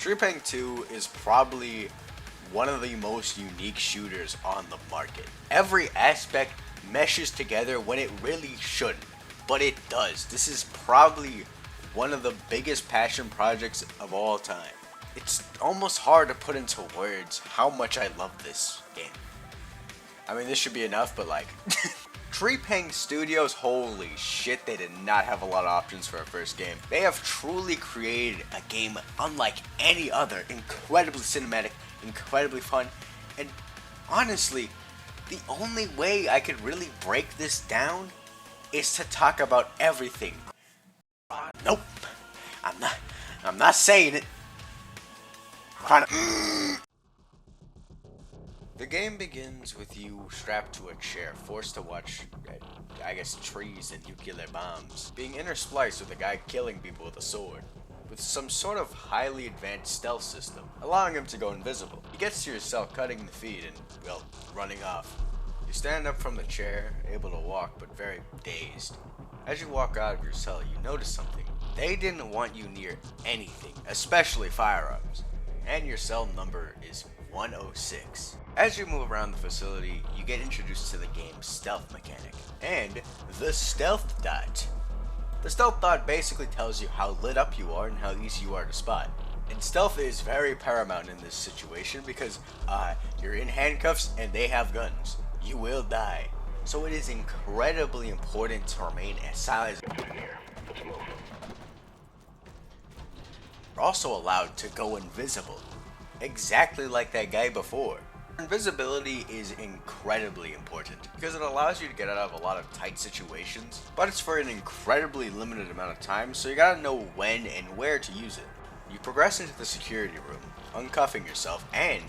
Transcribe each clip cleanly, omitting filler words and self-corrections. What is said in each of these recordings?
Trepang2 is probably one of the most unique shooters on the market. Every aspect meshes together when it really shouldn't, but it does. This is probably one of the biggest passion projects of all time. It's almost hard to put into words how much I love this game. I mean, this should be enough, but like... Trepang Studios, holy shit, they did not have a lot of options for a first game. They have truly created a game unlike any other, incredibly cinematic, incredibly fun, and honestly, the only way I could really break this down is to talk about everything. Nope, I'm not saying it. The game begins with you strapped to a chair, forced to watch, I guess, trees and nuclear bombs, being interspliced with a guy killing people with a sword, with some sort of highly advanced stealth system, allowing him to go invisible. He gets to your cell, cutting the feed and, well, running off. You stand up from the chair, able to walk, but very dazed. As you walk out of your cell, you notice something. They didn't want you near anything, especially firearms, and your cell number is 106. As you move around the facility, you get introduced to the game's stealth mechanic, and the stealth dot. The stealth dot basically tells you how lit up you are and how easy you are to spot. And stealth is very paramount in this situation because you're in handcuffs and they have guns. You will die. So it is incredibly important to remain as silent as You're also allowed to go invisible, exactly like that guy before. Invisibility is incredibly important because it allows you to get out of a lot of tight situations, but it's for an incredibly limited amount of time, so you gotta know when and where to use it. You progress into the security room, uncuffing yourself and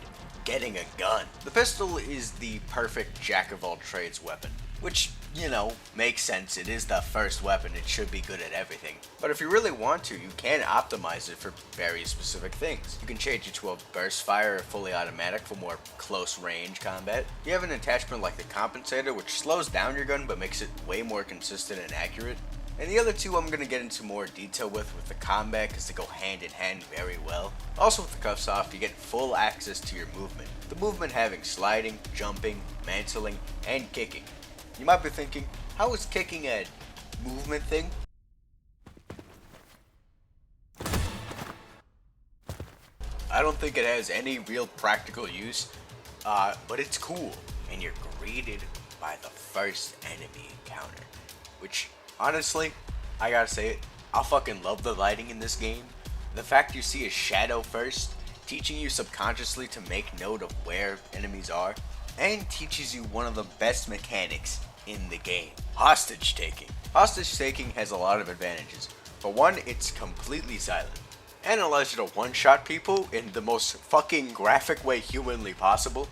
getting a gun. The pistol is the perfect jack-of-all-trades weapon, which, you know, makes sense. It is the first weapon, it should be good at everything. But if you really want to, you can optimize it for very specific things. You can change it to a burst fire or fully automatic for more close range combat. You have an attachment like the compensator, which slows down your gun but makes it way more consistent and accurate. And the other two I'm going to get into more detail with the combat because they go hand in hand very well. Also with the cuffs off, you get full access to your movement. The movement having sliding, jumping, mantling, and kicking. You might be thinking, how is kicking a movement thing? I don't think it has any real practical use, but it's cool. And you're greeted by the first enemy encounter, which honestly, I gotta say it, I fucking love the lighting in this game. The fact you see a shadow first, teaching you subconsciously to make note of where enemies are, and teaches you one of the best mechanics in the game, hostage taking. Hostage taking has a lot of advantages. For one, it's completely silent, and allows you to one-shot people in the most fucking graphic way humanly possible.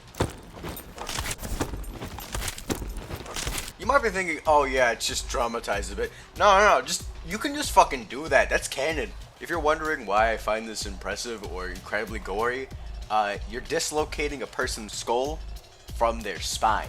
You might be thinking, oh yeah, it's just dramatized a bit. No, you can just fucking do that. That's canon. If you're wondering why I find this impressive or incredibly gory, you're dislocating a person's skull from their spine.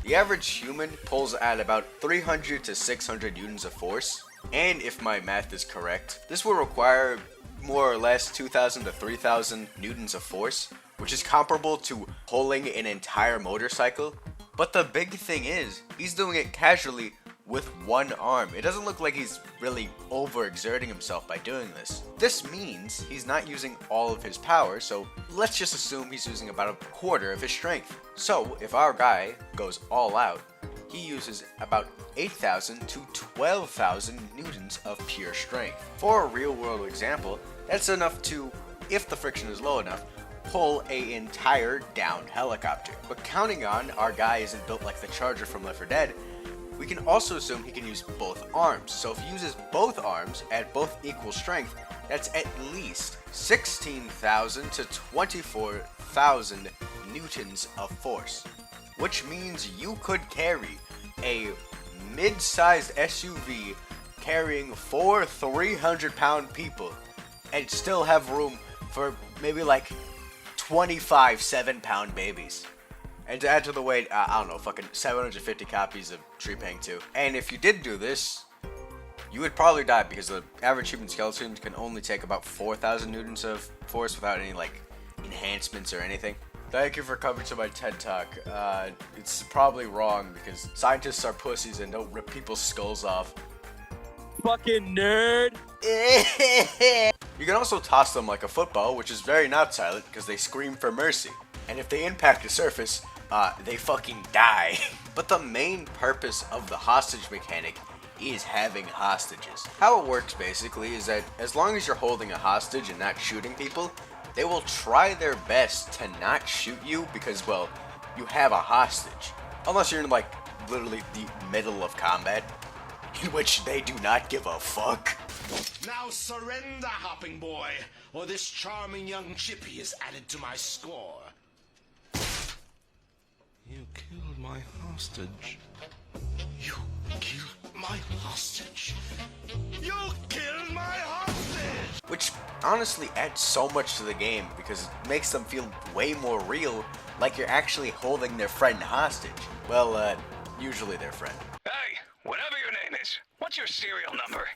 The average human pulls at about 300 to 600 newtons of force, and if my math is correct, this will require more or less 2,000 to 3,000 newtons of force, which is comparable to pulling an entire motorcycle. But the big thing is, he's doing it casually with one arm. It doesn't look like he's really overexerting himself by doing this. This means he's not using all of his power, so let's just assume he's using about a quarter of his strength. So if our guy goes all out, he uses about 8,000 to 12,000 newtons of pure strength. For a real world example, that's enough to, if the friction is low enough, pull an entire downed helicopter. But counting on our guy isn't built like the Charger from Left 4 Dead, we can also assume he can use both arms. So if he uses both arms at both equal strength, that's at least 16,000 to 24,000 newtons of force. Which means you could carry a mid-sized SUV carrying 4 300-pound people and still have room for maybe like 25 7-pound babies. And to add to the weight, I don't know, fucking 750 copies of Trepang2. And if you did do this, you would probably die because the average human skeleton can only take about 4,000 newtons of force without any like enhancements or anything. Thank you for coming to my TED Talk. It's probably wrong because scientists are pussies and don't rip people's skulls off. Fucking nerd. You can also toss them like a football, which is very not silent because they scream for mercy. And if they impact the surface, they fucking die. But the main purpose of the hostage mechanic is having hostages. How it works basically is that as long as you're holding a hostage and not shooting people, they will try their best to not shoot you because, well, you have a hostage. Unless you're in like literally the middle of combat, in which they do not give a fuck. Now surrender, hopping boy, or this charming young chippy is added to my score. You killed my hostage. You killed my hostage. You killed my hostage! Which honestly adds so much to the game because it makes them feel way more real, like you're actually holding their friend hostage. Well, usually their friend. Hey, whatever your name is, what's your serial number?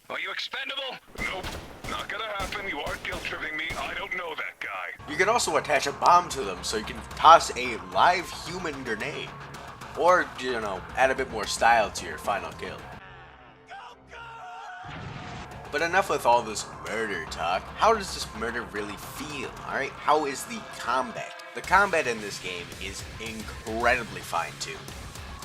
Are you expendable? Nope, not gonna happen. You are guilt-tripping me. I don't know that guy. You can also attach a bomb to them so you can toss a live human grenade. Or, you know, add a bit more style to your final kill. But enough with all this murder talk. How does this murder really feel, alright? How is the combat? The combat in this game is incredibly fine-tuned.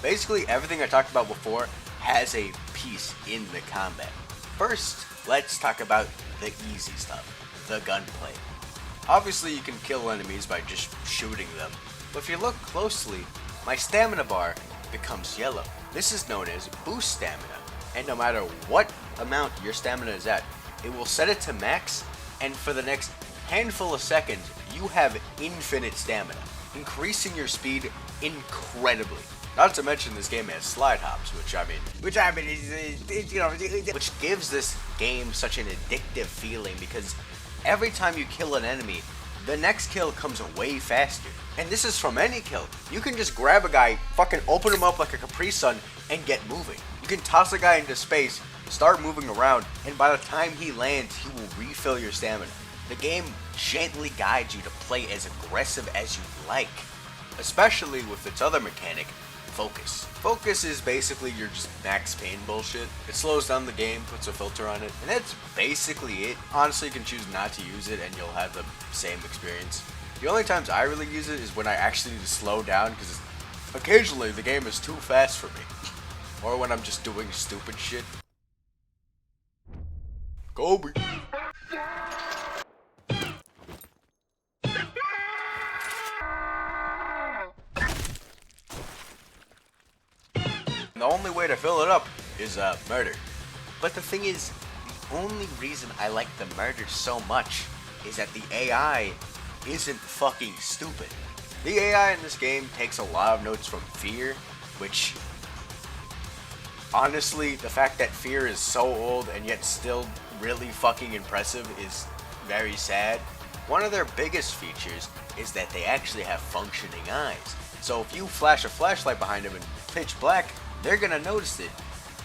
Basically, everything I talked about before has a piece in the combat. First, let's talk about the easy stuff, the gunplay. Obviously, you can kill enemies by just shooting them, but if you look closely, my stamina bar becomes yellow. This is known as boost stamina, and no matter what amount your stamina is at, it will set it to max, and for the next handful of seconds, you have infinite stamina, increasing your speed incredibly. Not to mention this game has slide hops, which gives this game such an addictive feeling because every time you kill an enemy, the next kill comes way faster. And this is from any kill. You can just grab a guy, fucking open him up like a Capri Sun, and get moving. You can toss a guy into space, start moving around, and by the time he lands, he will refill your stamina. The game gently guides you to play as aggressive as you like, especially with its other mechanic, focus. Focus is basically your just max pain bullshit. It slows down the game, puts a filter on it, and that's basically it. Honestly, you can choose not to use it and you'll have the same experience. The only times I really use it is when I actually need to slow down because occasionally the game is too fast for me. Or when I'm just doing stupid shit. Kobe. The only way to fill it up is murder. But the thing is, the only reason I like the murder so much is that the AI isn't fucking stupid. The AI in this game takes a lot of notes from Fear, which honestly, the fact that Fear is so old and yet still really fucking impressive is very sad. One of their biggest features is that they actually have functioning eyes. So if you flash a flashlight behind them in pitch black, they're gonna notice it.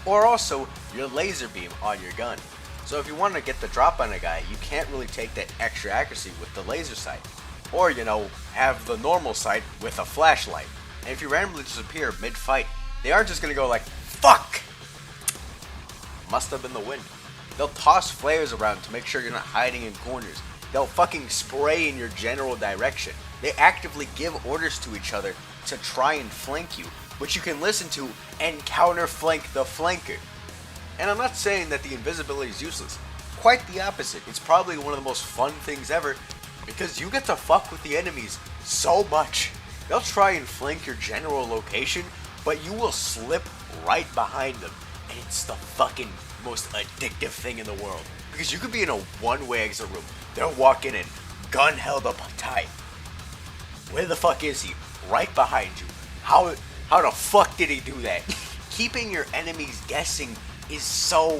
Or also, your laser beam on your gun. So if you want to get the drop on a guy, you can't really take that extra accuracy with the laser sight. Or, you know, have the normal sight with a flashlight. And if you randomly disappear mid-fight, they aren't just gonna go like, fuck! Must have been the wind. They'll toss flares around to make sure you're not hiding in corners. They'll fucking spray in your general direction. They actively give orders to each other to try and flank you, which you can listen to and counter-flank the flanker. And I'm not saying that the invisibility is useless. Quite the opposite. It's probably one of the most fun things ever because you get to fuck with the enemies so much. They'll try and flank your general location, but you will slip right behind them. And it's the fucking most addictive thing in the world. Because you could be in a one-way exit room. They'll walk in and gun held up tight. Where the fuck is he? Right behind you. How the fuck did he do that? Keeping your enemies guessing is so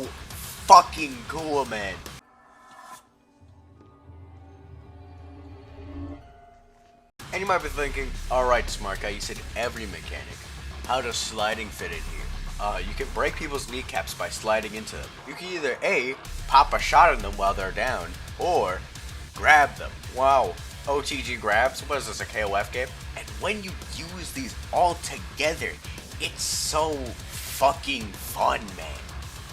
fucking cool, man. And you might be thinking, alright smart guy, you said every mechanic. How does sliding fit in here? you can break people's kneecaps by sliding into them. You can either A, pop a shot in them while they're down, or grab them. Wow, OTG grabs, what is this, a KOF game? And when you use these all together, it's so fucking fun, man.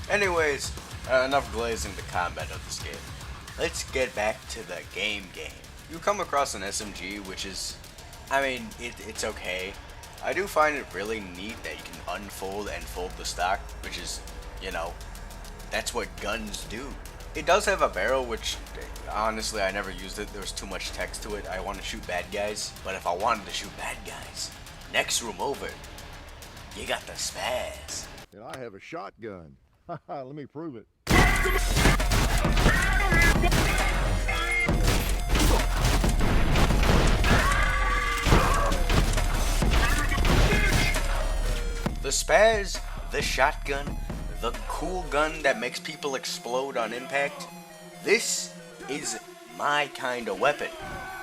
Anyways, enough glazing the combat of this game. Let's get back to the game. You come across an SMG, which is, I mean, it's okay. I do find it really neat that you can unfold and fold the stock, which is, you know, that's what guns do. It does have a barrel, which, honestly, I never used it. There was too much text to it. I want to shoot bad guys, but if I wanted to shoot bad guys, next room over, you got the spaz. And I have a shotgun. Let me prove it. The spaz, the shotgun, the cool gun that makes people explode on impact. This is my kind of weapon.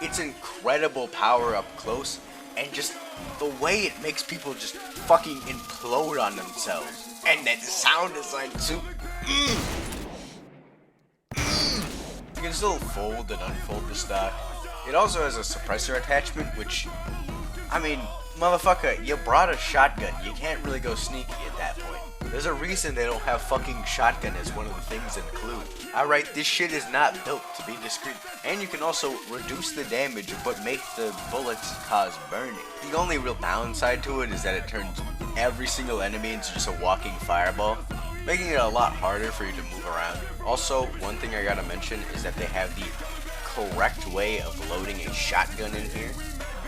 It's incredible power up close, and just the way it makes people just fucking implode on themselves. And that sound is like super. You can still fold and unfold the stock. It also has a suppressor attachment, which, I mean, motherfucker, you brought a shotgun. You can't really go sneaky at that point. There's a reason they don't have fucking shotgun as one of the things in the clue. Alright, this shit is not built to be discreet. And you can also reduce the damage but make the bullets cause burning. The only real downside to it is that it turns every single enemy into just a walking fireball, making it a lot harder for you to move around. Also, one thing I gotta mention is that they have the correct way of loading a shotgun in here,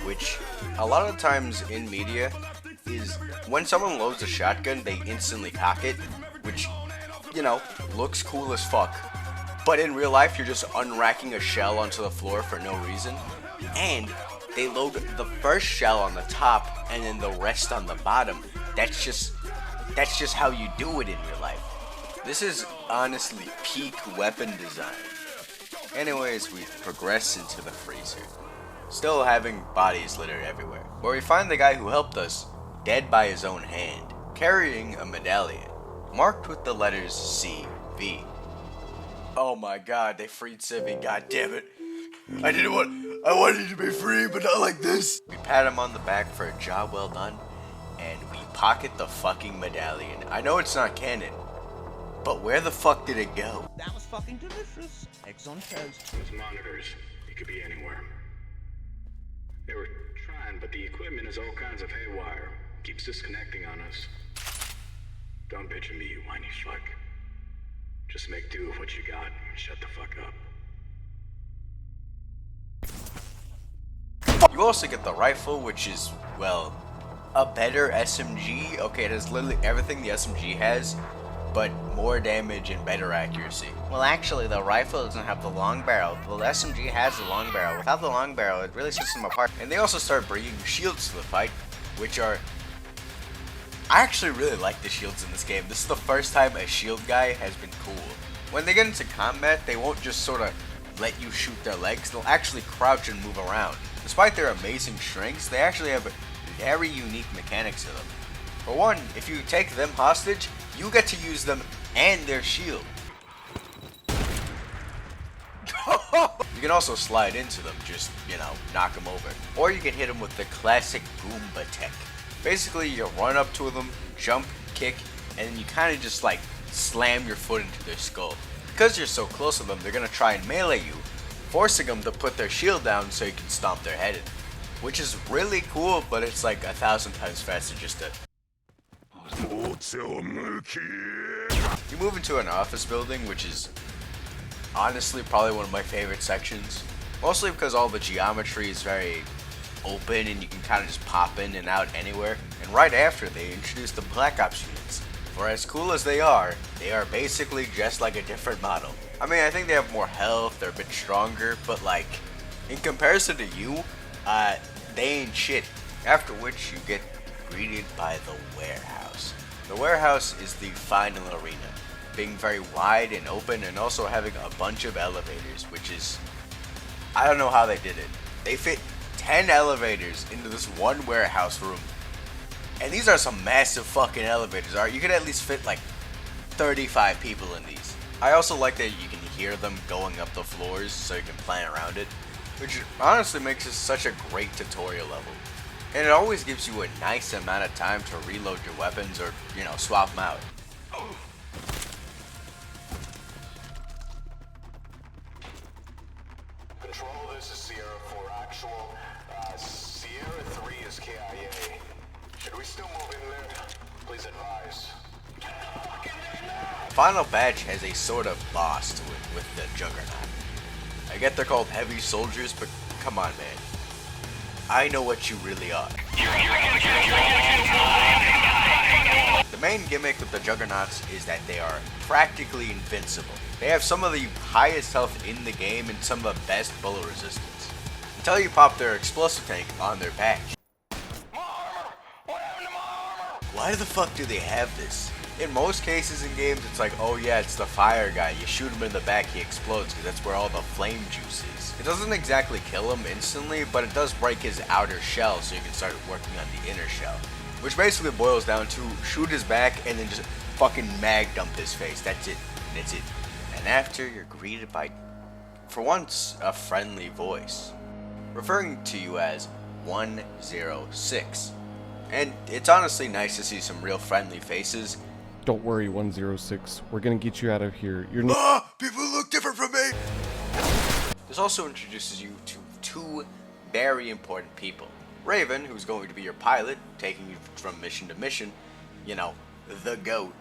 which a lot of times in media is when someone loads a shotgun, they instantly cock it, which, you know, looks cool as fuck. But in real life, you're just unracking a shell onto the floor for no reason. And they load the first shell on the top and then the rest on the bottom. That's just how you do it in real life. This is honestly peak weapon design. Anyways, we progress into the freezer, still having bodies littered everywhere, where we find the guy who helped us dead by his own hand, carrying a medallion marked with the letters CV. Oh my god, they freed Civi, god damn it. I wanted to be free, but not like this. We pat him on the back for a job well done, and we pocket the fucking medallion. I know it's not canon, but where the fuck did it go? That was fucking delicious. Eggs on toast. Those monitors, it could be anywhere. They were trying, but the equipment is all kinds of haywire. Keeps disconnecting on us. Don't bitch at me, you whiny fuck. Just make do with what you got and shut the fuck up. You also get the rifle, which is, well, a better SMG. Okay, it has literally everything the SMG has, but more damage and better accuracy. Well, actually, the rifle doesn't have the long barrel. Well, the SMG has the long barrel. Without the long barrel, it really sets them apart. And they also start bringing shields to the fight, which are... I actually really like the shields in this game. This is the first time a shield guy has been cool. When they get into combat, they won't just sort of let you shoot their legs. They'll actually crouch and move around. Despite their amazing strengths, they actually have very unique mechanics to them. For one, if you take them hostage, you get to use them and their shield. You can also slide into them, just, you know, knock them over. Or you can hit them with the classic Goomba tech. Basically, you run up to them, jump, kick, and then you kind of just like slam your foot into their skull. Because you're so close to them, they're going to try and melee you, forcing them to put their shield down so you can stomp their head in. Which is really cool, but it's like 1,000 times faster just to... You move into an office building, which is honestly probably one of my favorite sections. Mostly because all the geometry is very open and you can kind of just pop in and out anywhere. And right after, they introduced the Black Ops units. For as cool as they are basically just like a different model. I mean, I think they have more health, they're a bit stronger, but like, in comparison to you, they ain't shit. After which you get greeted by the warehouse. The warehouse is the final arena, being very wide and open and also having a bunch of elevators, which is, I don't know how they did it. They fit 10 elevators into this one warehouse room. And these are some massive fucking elevators, alright? You could at least fit like 35 people in these. I also like that you can hear them going up the floors so you can plan around it, which honestly makes this such a great tutorial level. And it always gives you a nice amount of time to reload your weapons or, you know, swap them out. Control, this is Sierra 4 actual. Sierra 3 is KIA. Should we still move in there? Please advise. Final Batch has a sort of boss to it with the Juggernaut. I get they're called heavy soldiers, but come on, man. I know what you really are. The main gimmick with the Juggernauts is that they are practically invincible. They have some of the highest health in the game and some of the best bullet resistance, until you pop their explosive tank on their patch. Why the fuck do they have this? In most cases in games, it's like, oh yeah, it's the fire guy. You shoot him in the back, he explodes, because that's where all the flame juice is. It doesn't exactly kill him instantly, but it does break his outer shell, so you can start working on the inner shell. Which basically boils down to shoot his back and then just fucking mag dump his face. That's it. That's it. And after, you're greeted by, for once, a friendly voice, referring to you as 106. And it's honestly nice to see some real friendly faces. Don't worry, 106. We're gonna get you out of here. You're People look different from me! This also introduces you to two very important people. Raven, who's going to be your pilot, taking you from mission to mission, you know, the GOAT,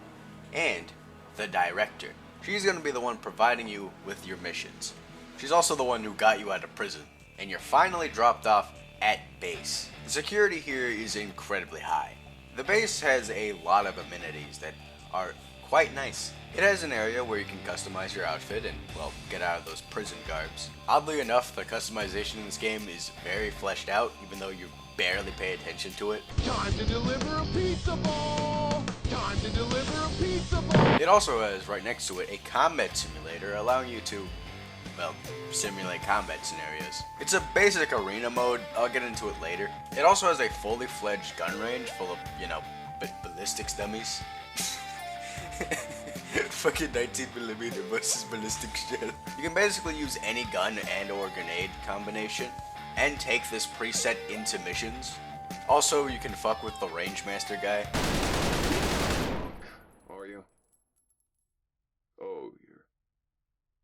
and the director. She's going to be the one providing you with your missions. She's also the one who got you out of prison, and you're finally dropped off at base. The security here is incredibly high. The base has a lot of amenities that are quite nice. It has an area where you can customize your outfit and, well, get out of those prison garbs. Oddly enough, the customization in this game is very fleshed out, even though you barely pay attention to it. Time to deliver a pizza ball! Time to deliver a pizza ball! It also has, right next to it, a combat simulator allowing you to, well, simulate combat scenarios. It's a basic arena mode, I'll get into it later. It also has a fully fledged gun range full of, you know, ballistics dummies. Fucking 19mm versus ballistic shell. You can basically use any gun and or grenade combination and take this preset into missions. Also, you can fuck with the range master guy. Are you? Oh, you're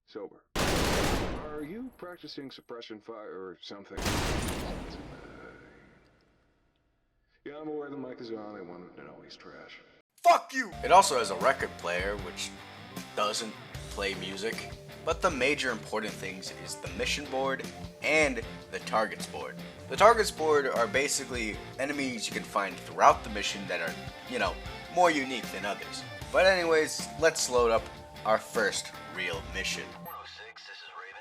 sober. Are you practicing suppression fire or something? Yeah, I'm aware the mic is on. I wanted to know he's trash. Fuck you! It also has a record player, which doesn't play music, but the major important things is the mission board and the targets board. The targets board are basically enemies you can find throughout the mission that are, you know, more unique than others. But anyways, let's load up our first real mission. 106, this is Raven.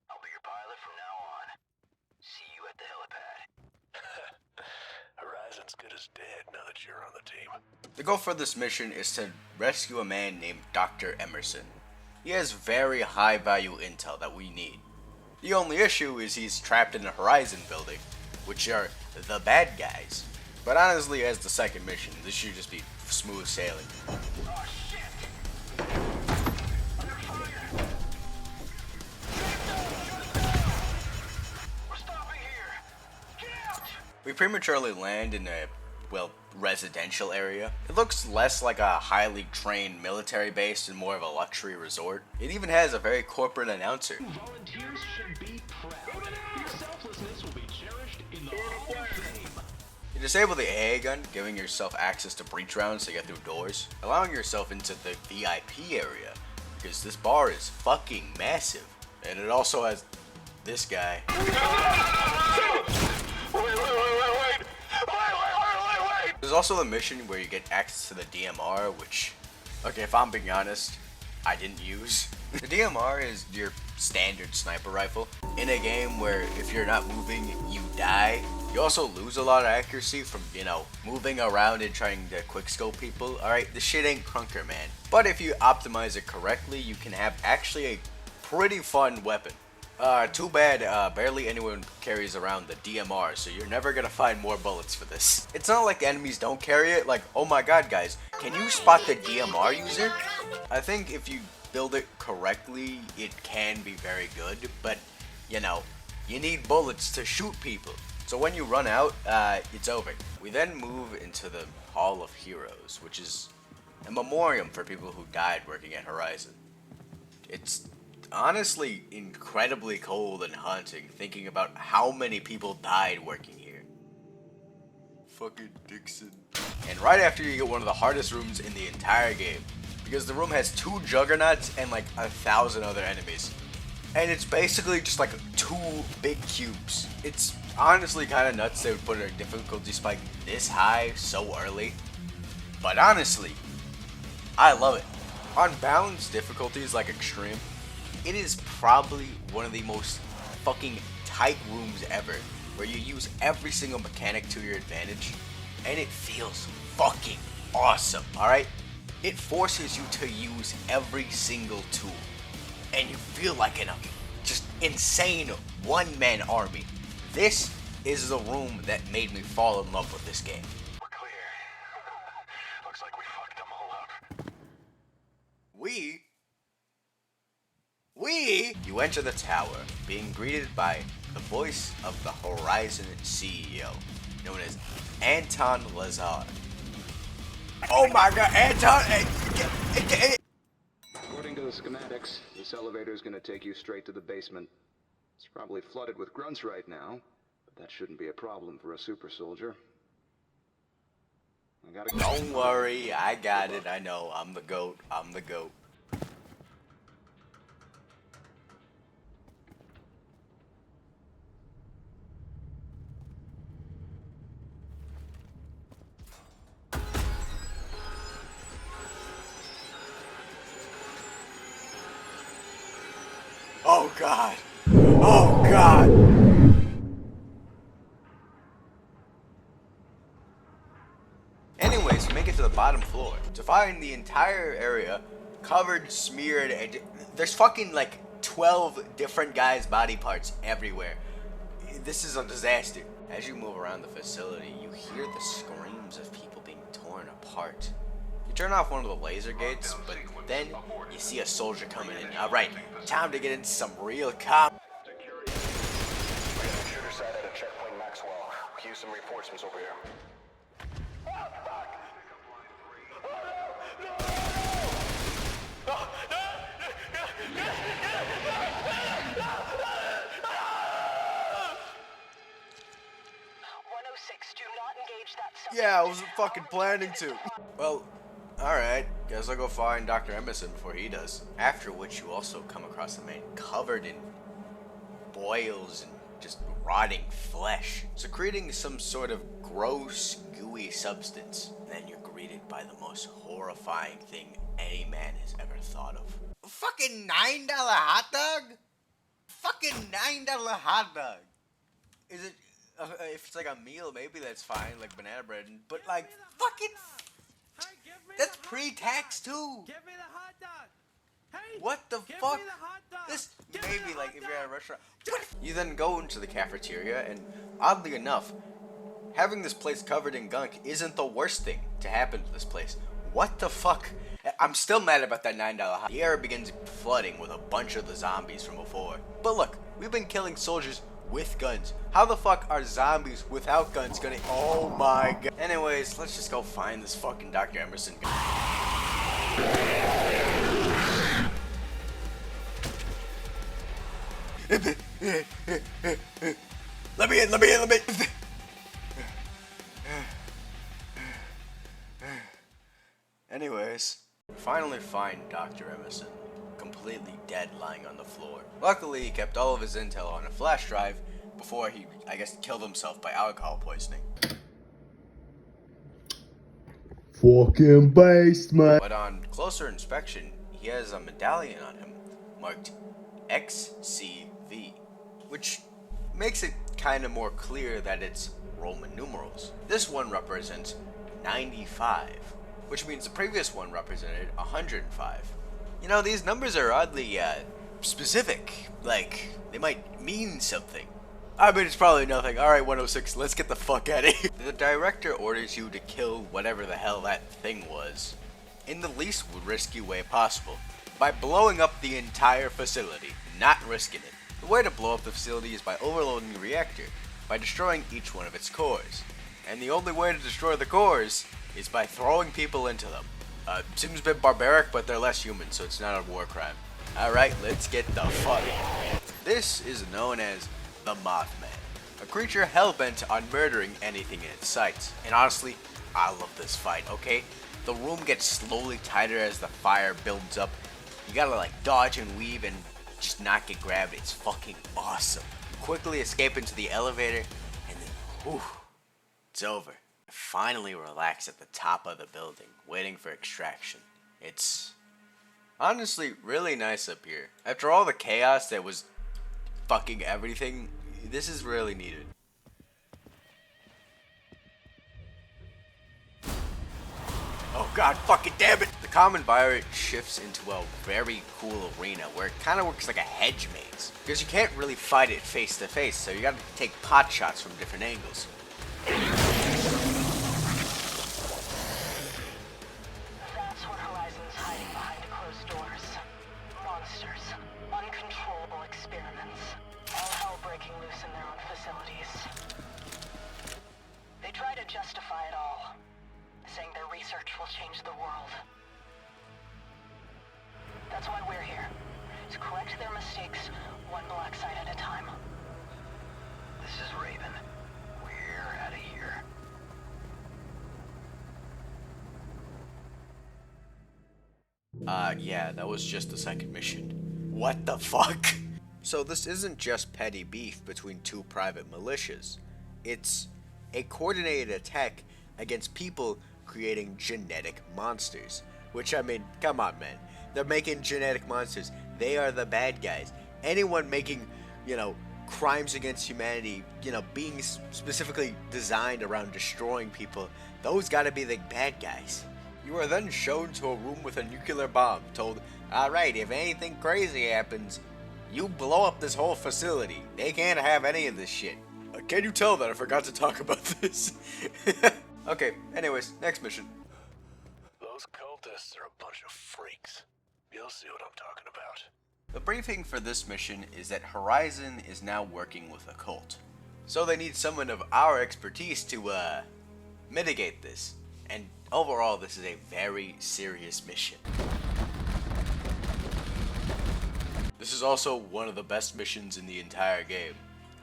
I'll be your pilot from now on. See you at the helipad. Horizon's good as dead now that you're on the team. The goal for this mission is to rescue a man named Dr. Emerson. He has very high value intel that we need. The only issue is he's trapped in a Horizon building, which are the bad guys. But honestly, as the second mission, this should just be smooth sailing. Oh shit! Under fire! We're stopping here! Get out! We prematurely land in a, well, residential area. It looks less like a highly trained military base and more of a luxury resort. It even has a very corporate announcer. Volunteers should be proud. Your selflessness will be cherished in the Hall of Fame. You disable the AA gun, giving yourself access to breach rounds to get through doors, allowing yourself into the VIP area, because this bar is fucking massive. And it also has this guy. There's also a mission where you get access to the DMR, which, okay, if I'm being honest, I didn't use. The DMR is your standard sniper rifle. In a game where if you're not moving, you die, you also lose a lot of accuracy from, you know, moving around and trying to quickscope people. Alright, this shit ain't crunker, man. But if you optimize it correctly, you can have actually a pretty fun weapon. Too bad, barely anyone carries around the DMR, so you're never gonna find more bullets for this. It's not like the enemies don't carry it, like, oh my god guys, can you spot the DMR user? I think if you build it correctly, it can be very good, but, you know, you need bullets to shoot people. So when you run out, it's over. We then move into the Hall of Heroes, which is a memoriam for people who died working at Horizon. It's honestly incredibly cold and haunting thinking about how many people died working here. Fucking Dixon. And right after you get one of the hardest rooms in the entire game, because the room has 2 juggernauts and like 1,000 other enemies. And it's basically just like 2 big cubes. It's honestly kind of nuts they would put a difficulty spike this high so early. But honestly, I love it. On balanced difficulties like extreme, it is probably one of the most fucking tight rooms ever, where you use every single mechanic to your advantage, and it feels fucking awesome, alright? It forces you to use every single tool, and you feel like in a just insane one-man army. This is the room that made me fall in love with this game. We're clear. Looks like we fucked them all up. You enter the tower, being greeted by the voice of the Horizon CEO, known as Anton Lazar. Oh my god, Anton! According to the schematics, this elevator is going to take you straight to the basement. It's probably flooded with grunts right now, but that shouldn't be a problem for a super soldier. I gotta go. Don't worry, I got it, I know, I'm the GOAT. Oh god. Oh god. Anyways, we make it to the bottom floor to find the entire area covered, smeared, and there's fucking like 12 different guys' body parts everywhere. This is a disaster. As you move around the facility, you hear the screams of people being torn apart. You turn off one of the laser gates, but then you see a soldier coming in. Alright, time to get into some real combat. Shooter side at a checkpoint Maxwell. We use some reinforcements over here. Yeah, I wasn't fucking planning to. Well, alright. Guess I'll go find Dr. Emerson before he does. After which you also come across a man covered in boils and just rotting flesh, secreting some sort of gross, gooey substance. And then you're greeted by the most horrifying thing any man has ever thought of. A fucking $9 hot dog? Fucking $9 hot dog. Is it... if it's like a meal, maybe that's fine, like banana bread, but like, fucking, that's pre-tax too. Give me the hot dog. Hey, What the give fuck? me the hot dog. This Give me maybe the like hot if you're at a dog. restaurant. You then go into the cafeteria, and oddly enough, having this place covered in gunk isn't the worst thing to happen to this place. What the fuck? I'm still mad about that $9 hot. The air begins flooding with a bunch of the zombies from before. But look, we've been killing soldiers with guns. How the fuck are zombies without guns gonna... Oh my god. Anyways, let's just go find this fucking Dr. Emerson guy. Let me in. Anyways, we finally find Dr. Emerson, completely dead lying on the floor. Luckily, he kept all of his intel on a flash drive before he, I guess, killed himself by alcohol poisoning. Fucking based, man. But on closer inspection, he has a medallion on him marked XCV, which makes it kind of more clear that it's Roman numerals. This one represents 95, which means the previous one represented 105. You know, these numbers are oddly specific. Like, they might mean something. I mean, it's probably nothing. Alright, 106, let's get the fuck out of here. The director orders you to kill whatever the hell that thing was in the least risky way possible, by blowing up the entire facility, not risking it. The way to blow up the facility is by overloading the reactor, by destroying each one of its cores. And the only way to destroy the cores is by throwing people into them. Seems a bit barbaric, but they're less human, so it's not a war crime. Alright, let's get the fuck out. This is known as the Mothman, a creature hell-bent on murdering anything in its sights. And honestly, I love this fight, okay? The room gets slowly tighter as the fire builds up. You gotta like dodge and weave and just not get grabbed. It's fucking awesome. You quickly escape into the elevator and then, whew, it's over. Finally relax at the top of the building, waiting for extraction. It's honestly really nice up here. After all the chaos that was fucking everything, this is really needed. Oh god, fucking damn it! The common virus shifts into a very cool arena where it kind of works like a hedge maze. Because you can't really fight it face to face, so you gotta take pot shots from different angles. That's what Horizon's hiding behind closed doors. Monsters. Uncontrollable experiments. All hell breaking loose in their own facilities. They try to justify it all, saying their research will change the world. That's why we're here. To correct their mistakes, one black site at a time. This is Raven. We're out of here. Yeah, that was just the second mission. What the fuck? So this isn't just petty beef between two private militias. It's a coordinated attack against people creating genetic monsters. Which, I mean, come on, man. They're making genetic monsters. They are the bad guys. Anyone making, crimes against humanity, being specifically designed around destroying people, those gotta be the bad guys. You are then shown to a room with a nuclear bomb, told, alright, if anything crazy happens, you blow up this whole facility. They can't have any of this shit. Can you tell that I forgot to talk about this? Okay, anyways, next mission. Those cultists are a bunch of freaks. You'll see what I'm talking about. The briefing for this mission is that Horizon is now working with a cult. So they need someone of our expertise to, mitigate this. And overall, this is a very serious mission. This is also one of the best missions in the entire game.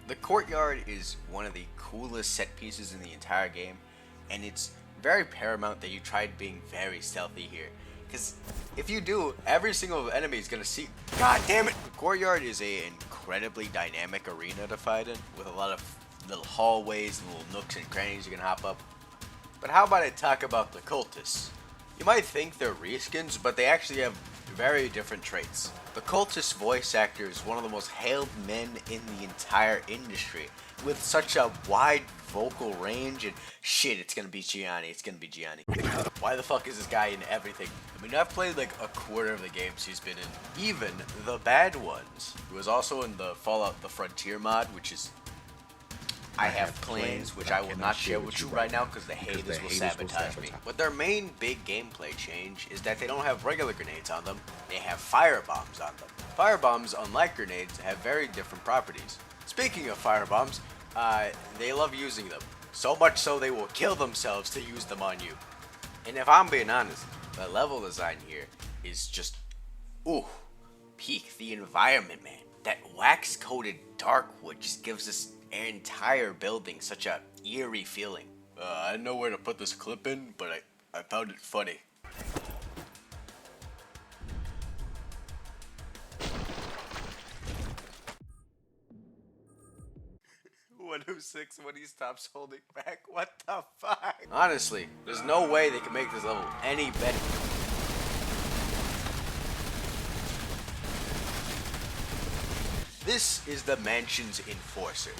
The courtyard is one of the coolest set pieces in the entire game, and it's very paramount that you try being very stealthy here. Because if you do, every single enemy is gonna see. God damn it! The courtyard is an incredibly dynamic arena to fight in, with a lot of little hallways and little nooks and crannies you can hop up. But how about I talk about the cultists? You might think they're reskins, but they actually have very different traits. The cultist voice actor is one of the most hailed men in the entire industry, with such a wide vocal range, and shit, it's gonna be Gianni. Why the fuck is this guy in everything? I mean, I've played like a quarter of the games he's been in, even the bad ones. He was also in the Fallout The Frontier mod, which is I have plans, which I will not share with you right now because the haters will sabotage me. But their main big gameplay change is that they don't have regular grenades on them, they have firebombs on them. Firebombs, unlike grenades, have very different properties. Speaking of firebombs, they love using them. So much so they will kill themselves to use them on you. And if I'm being honest, the level design here is just, ooh, peak. The environment, man. That wax-coated dark wood just gives this entire building such a eerie feeling. I don't know where to put this clip in, but I found it funny. When he stops holding back, what the fuck? Honestly, there's no way they can make this level any better. This is the mansion's enforcer,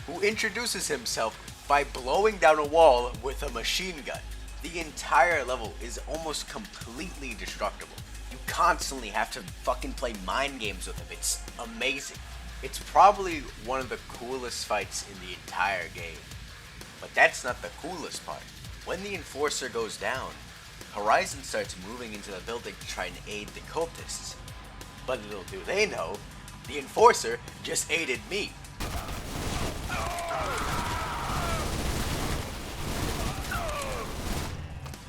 who introduces himself by blowing down a wall with a machine gun. The entire level is almost completely destructible. You constantly have to fucking play mind games with him. It's amazing. It's probably one of the coolest fights in the entire game. But that's not the coolest part. When the Enforcer goes down, Horizon starts moving into the building to try and aid the cultists. But little do they know, the Enforcer just aided me.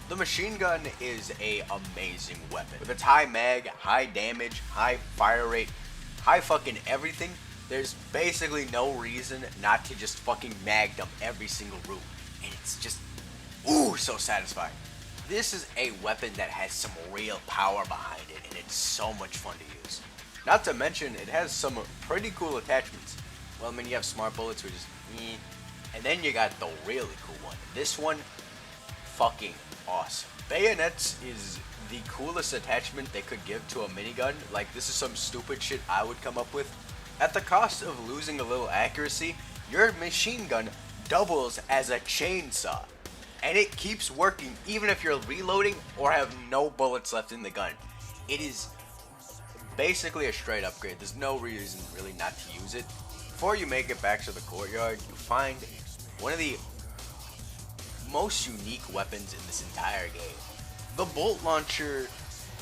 The machine gun is a amazing weapon. With its high mag, high damage, high fire rate, high fucking everything, there's basically no reason not to just fucking mag dump every single room. And it's just, ooh, so satisfying. This is a weapon that has some real power behind it, and it's so much fun to use. Not to mention, it has some pretty cool attachments. Well, I mean, you have smart bullets, which is and then you got the really cool one. This one, fucking awesome. Bayonets is the coolest attachment they could give to a minigun. Like, this is some stupid shit I would come up with. At the cost of losing a little accuracy, your machine gun doubles as a chainsaw. And it keeps working even if you're reloading or have no bullets left in the gun. It is basically a straight upgrade. There's no reason really not to use it. Before you make it back to the courtyard, you find one of the most unique weapons in this entire game. The bolt launcher,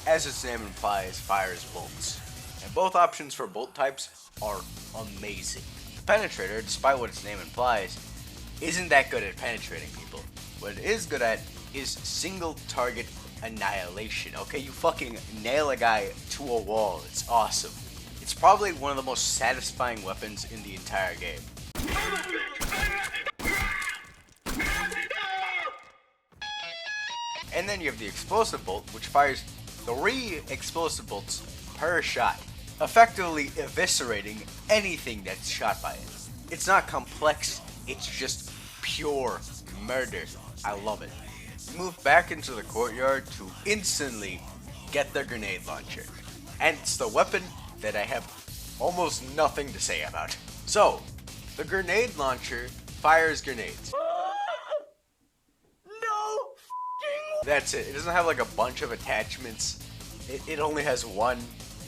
as its name implies, fires bolts. And both options for bolt types are amazing. The penetrator, despite what its name implies, isn't that good at penetrating people. What it is good at is single target annihilation. Okay, you fucking nail a guy to a wall. It's awesome. It's probably one of the most satisfying weapons in the entire game. And then you have the explosive bolt, which fires 3 explosive bolts per shot, effectively eviscerating anything that's shot by it. It's not complex, it's just pure murder. I love it. Move back into the courtyard to instantly get the grenade launcher. And it's the weapon that I have almost nothing to say about. So, the grenade launcher fires grenades. That's it. It doesn't have like a bunch of attachments. It only has one,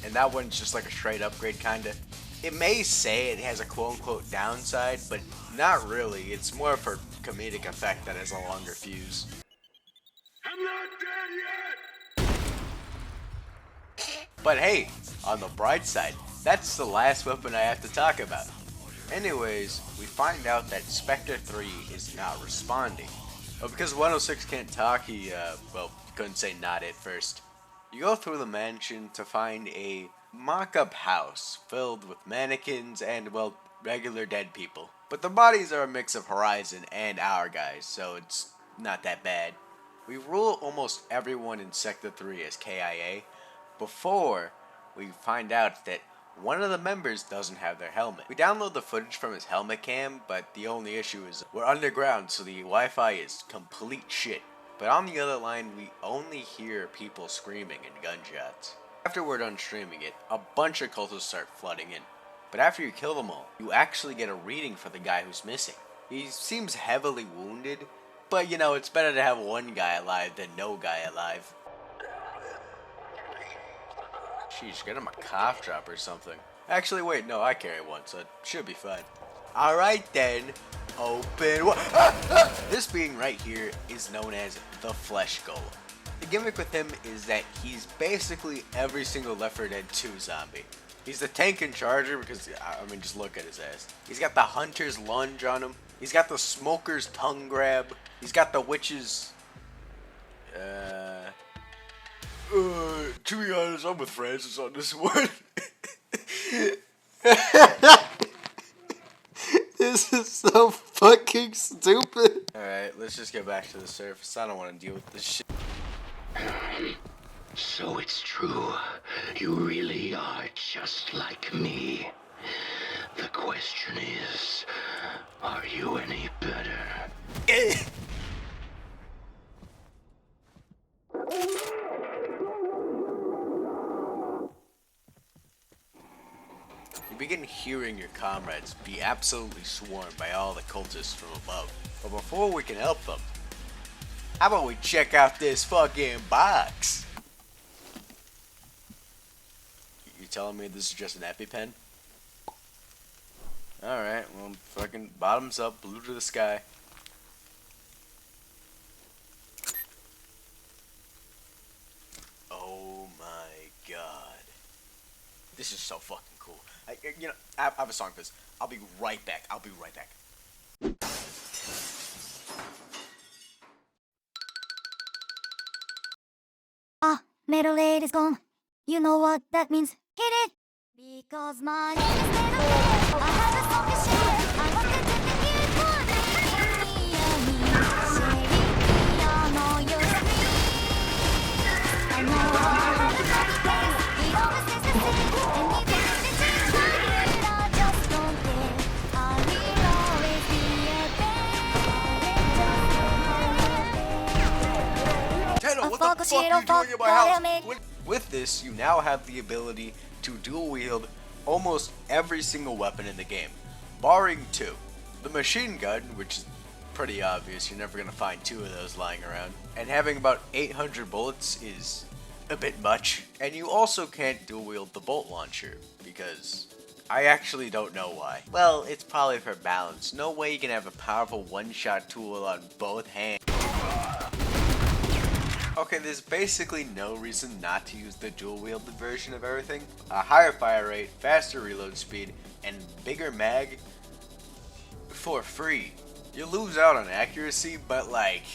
and that one's just like a straight upgrade kinda. It may say it has a quote-unquote downside, but not really. It's more for comedic effect that has a longer fuse. I'm not dead yet! But hey, on the bright side, that's the last weapon I have to talk about. Anyways, we find out that Spectre 3 is not responding. But because 106 can't talk, he, couldn't say not at first. You go through the mansion to find a mock-up house filled with mannequins and, well, regular dead people. But the bodies are a mix of Horizon and our guys, so it's not that bad. We rule almost everyone in Sector 3 as KIA before we find out that one of the members doesn't have their helmet. We download the footage from his helmet cam, but the only issue is we're underground, so the Wi-Fi is complete shit. But on the other line, we only hear people screaming and gunshots. After we're done streaming it, a bunch of cultists start flooding in. But after you kill them all, you actually get a reading for the guy who's missing. He seems heavily wounded, but you know, it's better to have one guy alive than no guy alive. Sheesh, get him a cough drop or something. Actually, wait, no, I carry one, so it should be fine. Alright then, open. This being right here is known as the Flesh Golem. The gimmick with him is that he's basically every single Left 4 Dead 2 zombie. He's the tank and charger because, I mean, just look at his ass. He's got the hunter's lunge on him. He's got the smoker's tongue grab. He's got the witch's... to be honest, I'm with Francis on this one. This is so fucking stupid. Alright, let's just get back to the surface. I don't want to deal with this shit. So it's true. You really are just like me. The question is, are you any better? You begin hearing your comrades be absolutely swarmed by all the cultists from above. But before we can help them, how about we check out this fucking box? telling me this is just an EpiPen? Alright, well, fucking bottoms up, blue to the sky. Oh my god. This is so fucking cool. I have a song for this. I'll be right back. I'll be right back. Ah, Metal Aid is gone. You know what that means. Hit it! Because my name is Metal Aid. I have a song to share. I want to take it for the I know how to it always stays the same. And even if they change my mood, I just don't care. I will always be a band. Taylor, what the fuck are you doing in my house? With this, you now have the ability to dual wield almost every single weapon in the game, barring two. The machine gun, which is pretty obvious, you're never gonna find two of those lying around, and having about 800 bullets is a bit much. And you also can't dual wield the bolt launcher, because I actually don't know why. Well, it's probably for balance. No way you can have a powerful one-shot tool on both hands. Okay, there's basically no reason not to use the dual wielded version of everything. A higher fire rate, faster reload speed, and bigger mag for free. You lose out on accuracy, but like,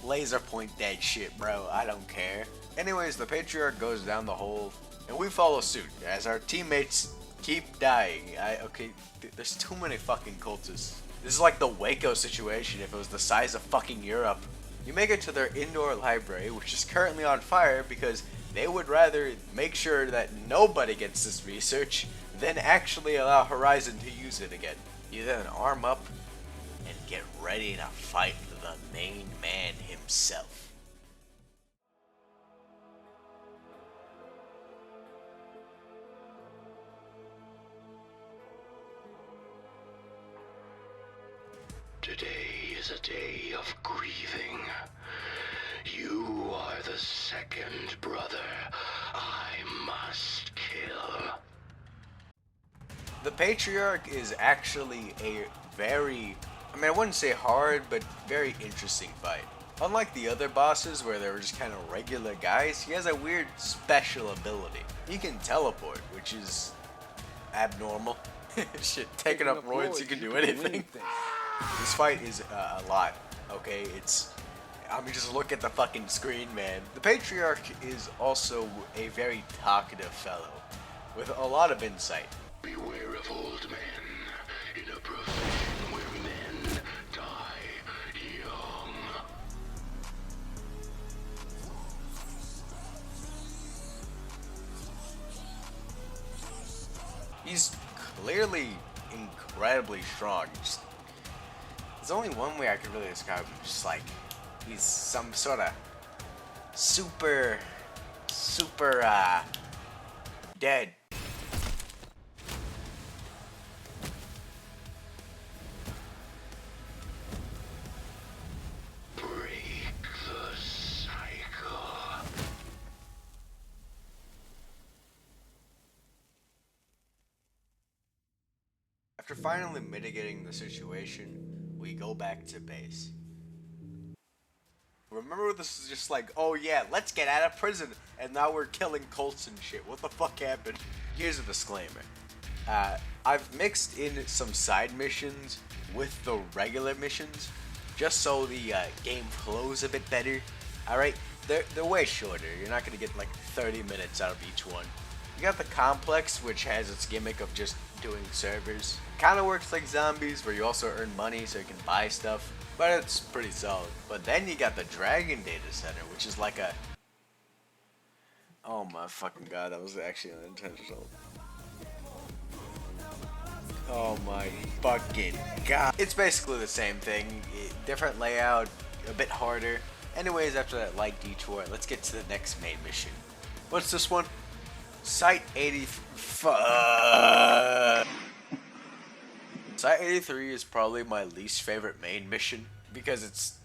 laser point that shit, bro. I don't care. Anyways, the Patriarch goes down the hole, and we follow suit as our teammates keep dying. There's too many fucking cultists. This is like the Waco situation if it was the size of fucking Europe. You make it to their indoor library, which is currently on fire because they would rather make sure that nobody gets this research than actually allow Horizon to use it again. You then arm up and get ready to fight the main man himself. Today is a day of grieving. You are the second brother I must kill. The Patriarch is actually a very, I wouldn't say hard, but very interesting fight. Unlike the other bosses where they were just kind of regular guys, he has a weird special ability. He can teleport, which is abnormal. Shit, taking up roids, you can do anything. This fight is a lot, okay? Just look at the fucking screen, man. The Patriarch is also a very talkative fellow, with a lot of insight. Beware of old men in a profession where men die young. He's clearly incredibly strong. There's only one way I could really describe him. Just like, he's some sort of super dead. Break the cycle. After finally mitigating the situation, we go back to base. Remember, this is just like, oh yeah, let's get out of prison, and now we're killing cults and shit. What the fuck happened? Here's a disclaimer. I've mixed in some side missions with the regular missions, just so the game flows a bit better. Alright, they're way shorter. You're not gonna get like 30 minutes out of each one. You got the complex, which has its gimmick of just doing servers. Kind of works like zombies, where you also earn money so you can buy stuff, but it's pretty solid. But then you got the Dragon Data Center, which is like a... Oh my fucking god, that was actually unintentional. Oh my fucking god. It's basically the same thing, different layout, a bit harder. Anyways, after that light detour, let's get to the next main mission. What's this one? Site 83. Site 83 is probably my least favorite main mission because it's...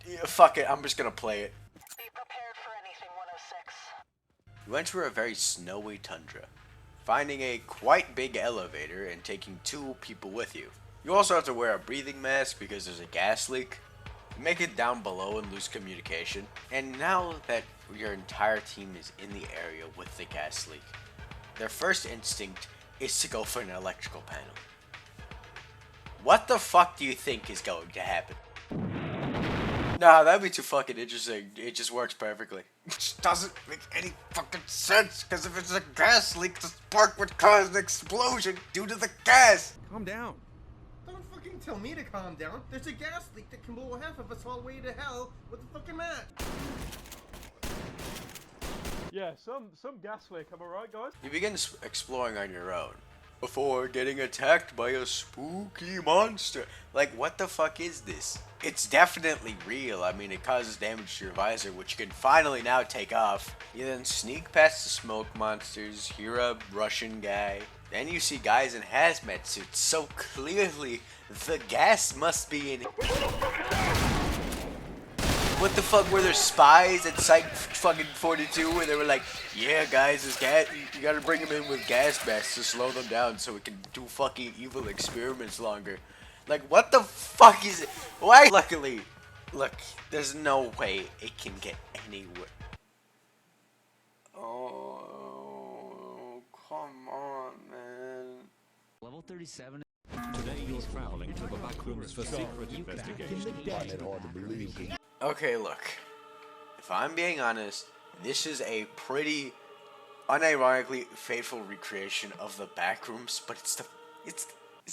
Yeah, fuck it, I'm just gonna play it. Be prepared for anything, 106. You enter a very snowy tundra, finding a quite big elevator and taking 2 people with you. You also have to wear a breathing mask because there's a gas leak. You make it down below and lose communication. And now that your entire team is in the area with the gas leak, their first instinct is to go for an electrical panel. What the fuck do you think is going to happen? Nah, that'd be too fucking interesting. It just works perfectly. It just doesn't make any fucking sense, because if it's a gas leak, the spark would cause an explosion due to the gas. Calm down. Don't fucking tell me to calm down. There's a gas leak that can blow half of us all the way to hell with a fucking match. Yeah, some gas leak, am I right, guys? You begin exploring on your own before getting attacked by a spooky monster. Like, what the fuck is this? It's definitely real. I mean, it causes damage to your visor, which you can finally now take off. You then sneak past the smoke monsters, hear a Russian guy. Then you see guys in hazmat suits, so clearly the gas must be in it. What the fuck, were there spies at Site fucking 42 where they were like, yeah guys, this gas, you gotta bring them in with gas masks to slow them down so we can do fucking evil experiments longer. Like, what the fuck is it? Why? Luckily, look, there's no way it can get anywhere. Oh, come on, man. Level 37. Today you're traveling to the back rooms for secret investigation. Okay, look. If I'm being honest, this is a pretty unironically faithful recreation of the backrooms, but it's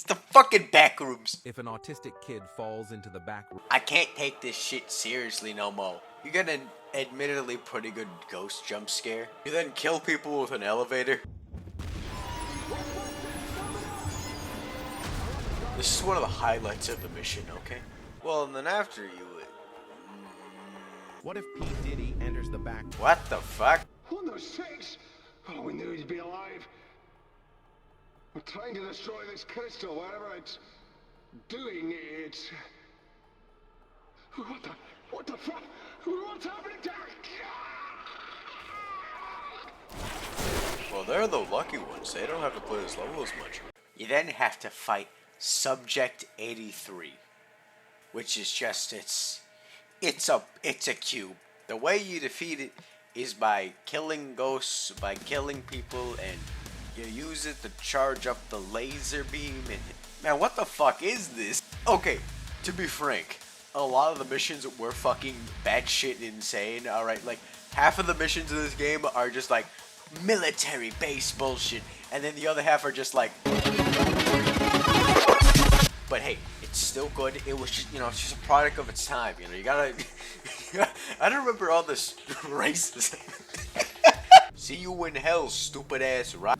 the fucking backrooms. If an autistic kid falls into the back room, I can't take this shit seriously no more. You get an admittedly pretty good ghost jump scare. You then kill people with an elevator. This is one of the highlights of the mission, okay? Well, and then after you... what if P. Diddy enters the back? What the fuck? On those sakes! Oh, we knew he'd be alive. We're trying to destroy this crystal, whatever it's doing. It's... What the fuck? What's happening to Well, they're the lucky ones. They don't have to play this level as much. You then have to fight Subject 83, which is just it's a cube. The way you defeat it is by killing ghosts, by killing people, and you use it to charge up the laser beam. And man, what the fuck is this? Okay, to be frank, a lot of the missions were fucking batshit insane. All right, like half of the missions in this game are just like military base bullshit, and then the other half are just like. But hey, it's still good. It was just, you know, it's just a product of its time. You know, you gotta. I don't remember all this racism. See you in hell, stupid ass rock.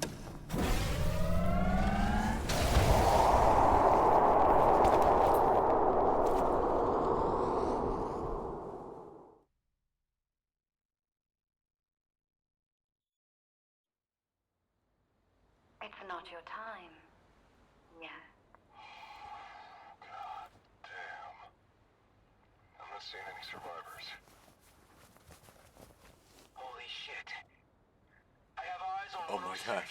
It's not your time. Yeah. I'm not seeing any survivors. Holy shit. I have eyes on Oh my god.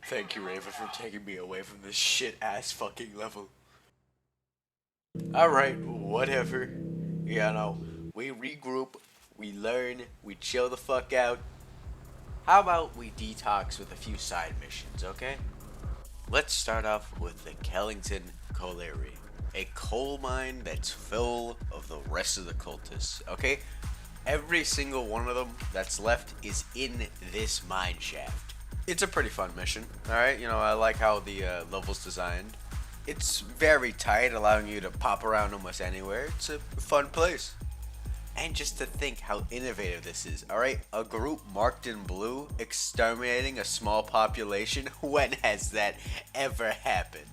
Thank you, Raven, for taking me away from this shit ass fucking level. Alright, whatever. Yeah, no. We regroup, we learn, we chill the fuck out. How about we detox with a few side missions, okay? Let's start off with the Kellington Colliery, a coal mine that's full of the rest of the cultists, okay? Every single one of them that's left is in this mine shaft. It's a pretty fun mission, alright? You know, I like how the level's designed. It's very tight, allowing you to pop around almost anywhere. It's a fun place. And just to think how innovative this is, alright? A group marked in blue exterminating a small population? When has that ever happened?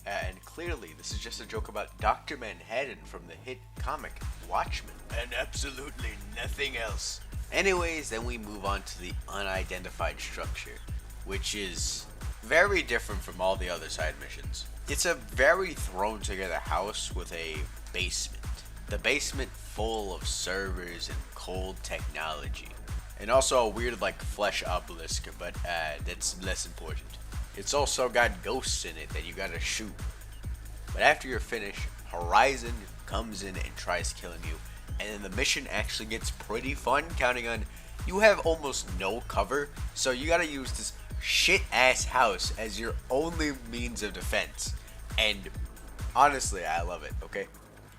And clearly, this is just a joke about Dr. Manhattan from the hit comic Watchmen, and absolutely nothing else. Anyways, then we move on to the unidentified structure, which is very different from all the other side missions. It's a very thrown together house with a basement. The basement full of servers and cold technology. And also a weird like flesh obelisk, but that's less important. It's also got ghosts in it that you gotta shoot. But after you're finished, Horizon comes in and tries killing you, and then the mission actually gets pretty fun, counting on you have almost no cover, so you gotta use this shit ass house as your only means of defense. And honestly, I love it, okay?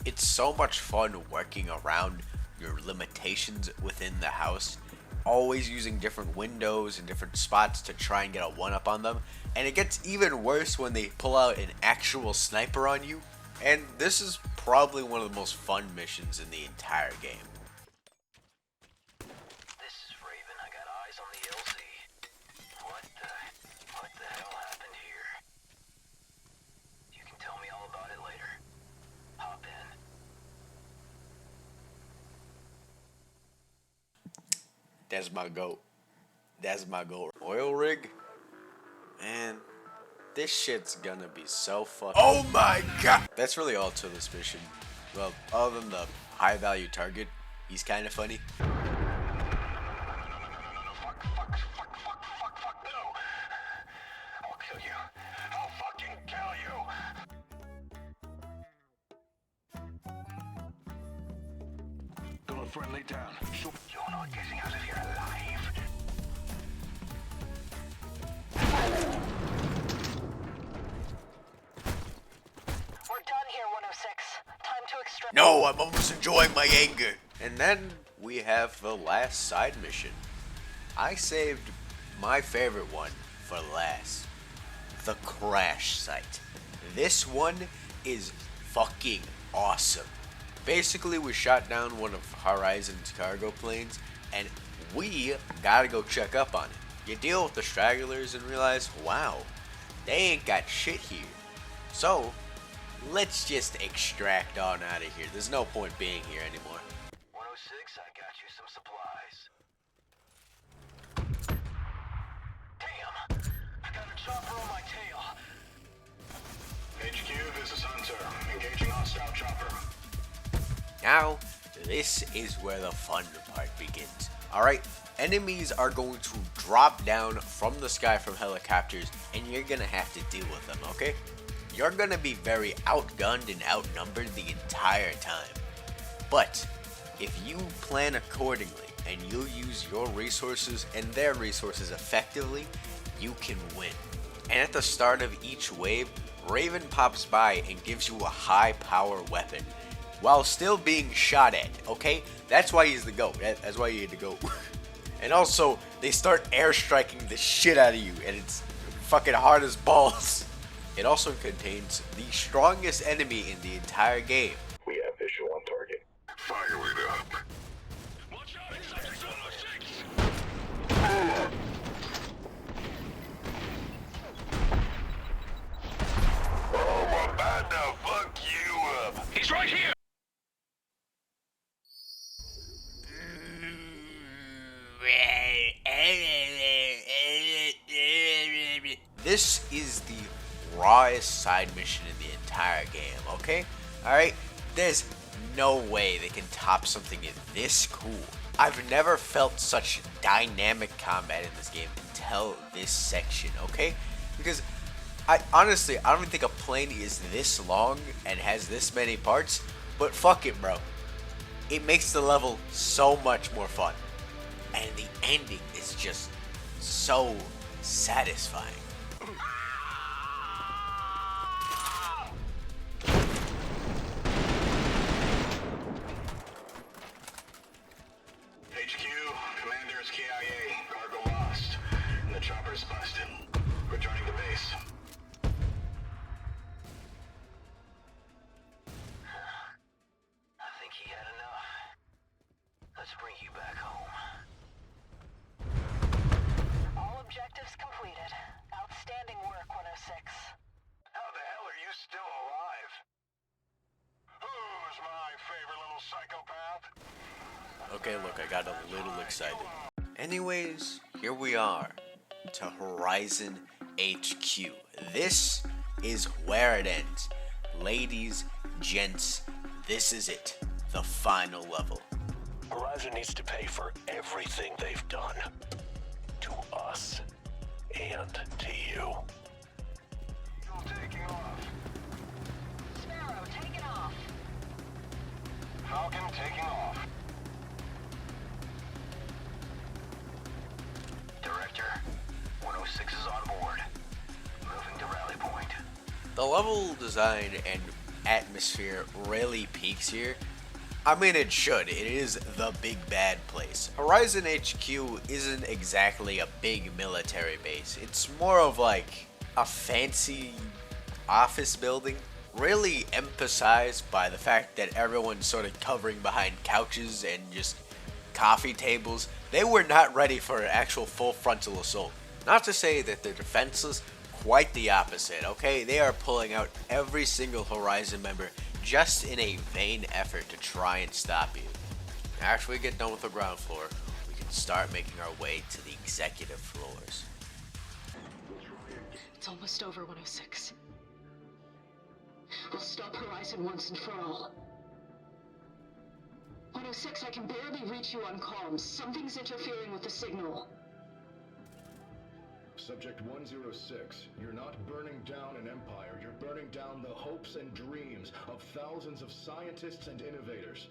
It's so much fun working around your limitations within the house, always using different windows and different spots to try and get a one-up on them. And it gets even worse when they pull out an actual sniper on you. And this is probably one of the most fun missions in the entire game. This is Raven. I got eyes on the LZ. What the hell happened here? You can tell me all about it later. Hop in. That's my goat. That's my goat. Oil rig? Man, this shit's gonna be so fucking... Oh my god! That's really all to this mission. Well, other than the high value target, he's kind of funny. Fuck, no! I'll kill you. I'll fucking kill you! Got a friendly down. You're not getting out of here alive. We're done here, 106. Time to extract. No, I'm almost enjoying my anger. And then we have the last side mission. I saved my favorite one for last. The crash site. This one is fucking awesome. Basically, we shot down one of Horizon's cargo planes, and we gotta go check up on it. You deal with the stragglers and realize, wow, they ain't got shit here. So, let's just extract on out of here. There's no point being here anymore. 106, I got you some supplies. Damn, I got a chopper on my tail. HQ, this is Hunter. Engaging hostile chopper. Now, this is where the fun part begins. Alright, enemies are going to drop down from the sky from helicopters, and you're gonna have to deal with them, okay? You're gonna be very outgunned and outnumbered the entire time. But, if you plan accordingly, and you use your resources and their resources effectively, you can win. And at the start of each wave, Raven pops by and gives you a high power weapon, while still being shot at, okay? That's why he's the GOAT. That's why you need to go. And also, they start airstriking the shit out of you, and it's fucking hard as balls. It also contains the strongest enemy in the entire game. We have visual on target. Fire it up. Watch out, it's Sector 106! Oh, I'm about to fuck you up. He's right here! This is the rawest side mission in the entire game, okay? Alright? There's no way they can top something this cool. I've never felt such dynamic combat in this game until this section, okay? Because I honestly don't even think a plane is this long and has this many parts, but fuck it, bro. It makes the level so much more fun. And the ending is just so satisfying. HQ, Commander is KIA. Cargo lost. And the chopper's busted. Returning to base. I think he had enough. Let's bring you back home. All objectives completed. Outstanding work, 106. How the hell are you still alive? Who's my favorite little psychopath? Okay, look, I got a little excited. Anyways, here we are to Horizon HQ. This is where it ends. Ladies, gents, this is it. The final level. Horizon needs to pay for everything they've done. To us. And to you. Taking off. Sparrow, take it off. Falcon taking off. Director, 106 is on board. Moving to rally point. The level design and atmosphere really peaks here. I mean, it should. It is the big bad place. Horizon HQ isn't exactly a big military base. It's more of like a fancy office building, really emphasized by the fact that everyone's sort of covering behind couches and just coffee tables. They were not ready for an actual full frontal assault. Not to say that they're defenseless, quite the opposite, okay? They are pulling out every single Horizon member just in a vain effort to try and stop you. After we get done with the ground floor, we can start making our way to the executive floors. It's almost over, 106. We'll stop Horizon once and for all. 106, I can barely reach you on comms. Something's interfering with the signal. Subject 106, you're not burning down an empire, you're burning down the hopes and dreams of thousands of scientists and innovators.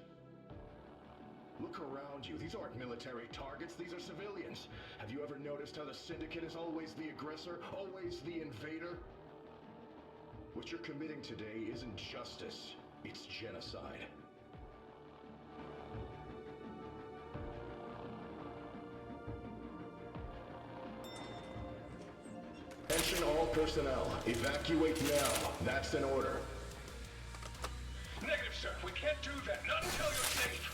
Look around you, these aren't military targets, these are civilians. Have you ever noticed how the Syndicate is always the aggressor, always the invader? What you're committing today isn't justice, it's genocide. Attention all personnel. Evacuate now. That's an order. Negative, sir. We can't do that. Not until you're safe.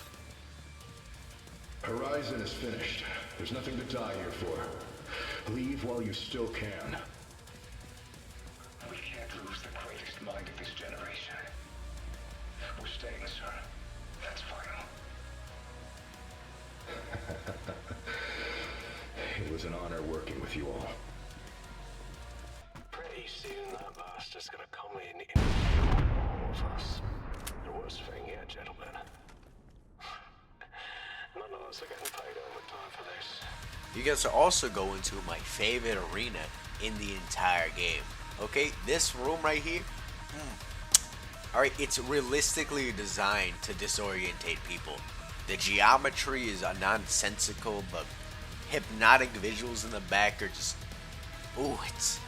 Horizon is finished. There's nothing to die here for. Leave while you still can. We can't lose the greatest mind of this generation. We're staying, sir. That's final. It was an honor working with you all. Pretty soon that bastard's gonna come in and kill all of us. The worst thing yet, gentlemen. None of us are getting paid overtime for this. You guys are also going to my favorite arena in the entire game. Okay, this room right here, alright, it's realistically designed to disorientate people. The geometry is nonsensical, the hypnotic visuals in the back are just, ooh, it's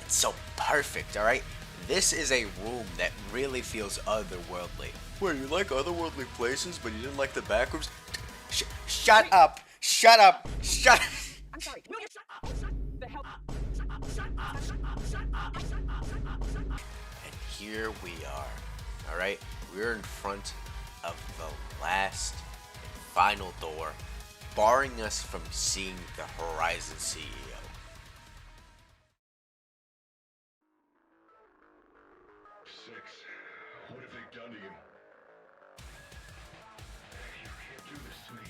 so perfect, alright? This is a room that really feels otherworldly. Wait, you like otherworldly places, but you didn't like the back rooms? Shut up! Shut up! Shut up! I'm sorry. And here we are, alright? We're in front of the last and final door, barring us from seeing the Horizon CEO. What have they done to you? You can't do this to me.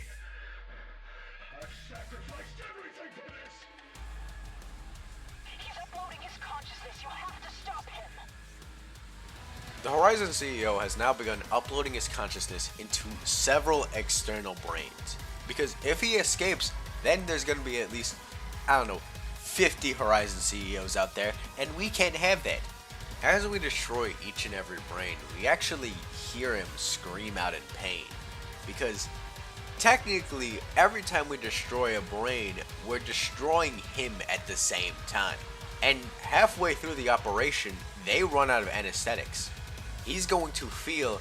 I've sacrificed everything for this! He's uploading his consciousness. You have to stop him. The Horizon CEO has now begun uploading his consciousness into several external brains. Because if he escapes, then there's going to be at least, I don't know, 50 Horizon CEOs out there, and we can't have that. As we destroy each and every brain, we actually hear him scream out in pain. Because technically, every time we destroy a brain, we're destroying him at the same time. And halfway through the operation, they run out of anesthetics. He's going to feel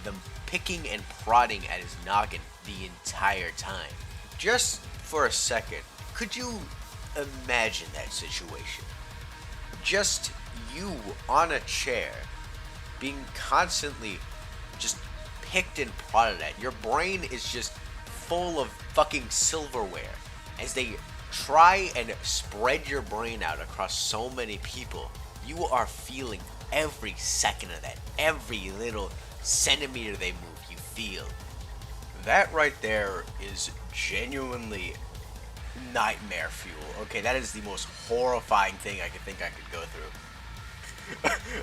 them picking and prodding at his noggin the entire time. Just for a second, could you imagine that situation? Just you on a chair being constantly just picked and prodded at. Your brain is just full of fucking silverware as they try and spread your brain out across so many people. You are feeling every second of that. Every little centimeter they move, you feel. That right there is genuinely nightmare fuel. Okay, that is the most horrifying thing I could think I could go through.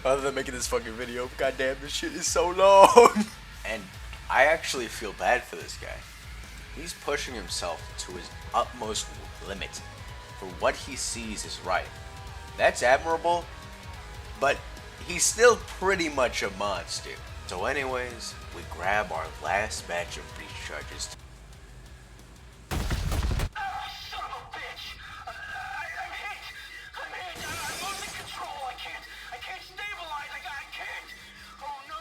Other than making this fucking video, goddamn, this shit is so long. And I actually feel bad for this guy. He's pushing himself to his utmost limit for what he sees is right. That's admirable, but he's still pretty much a monster. So anyways, we grab our last batch of breach charges. Son of a bitch! I'm hit! I'm losing control! I can't stabilize! I can't! Oh, no!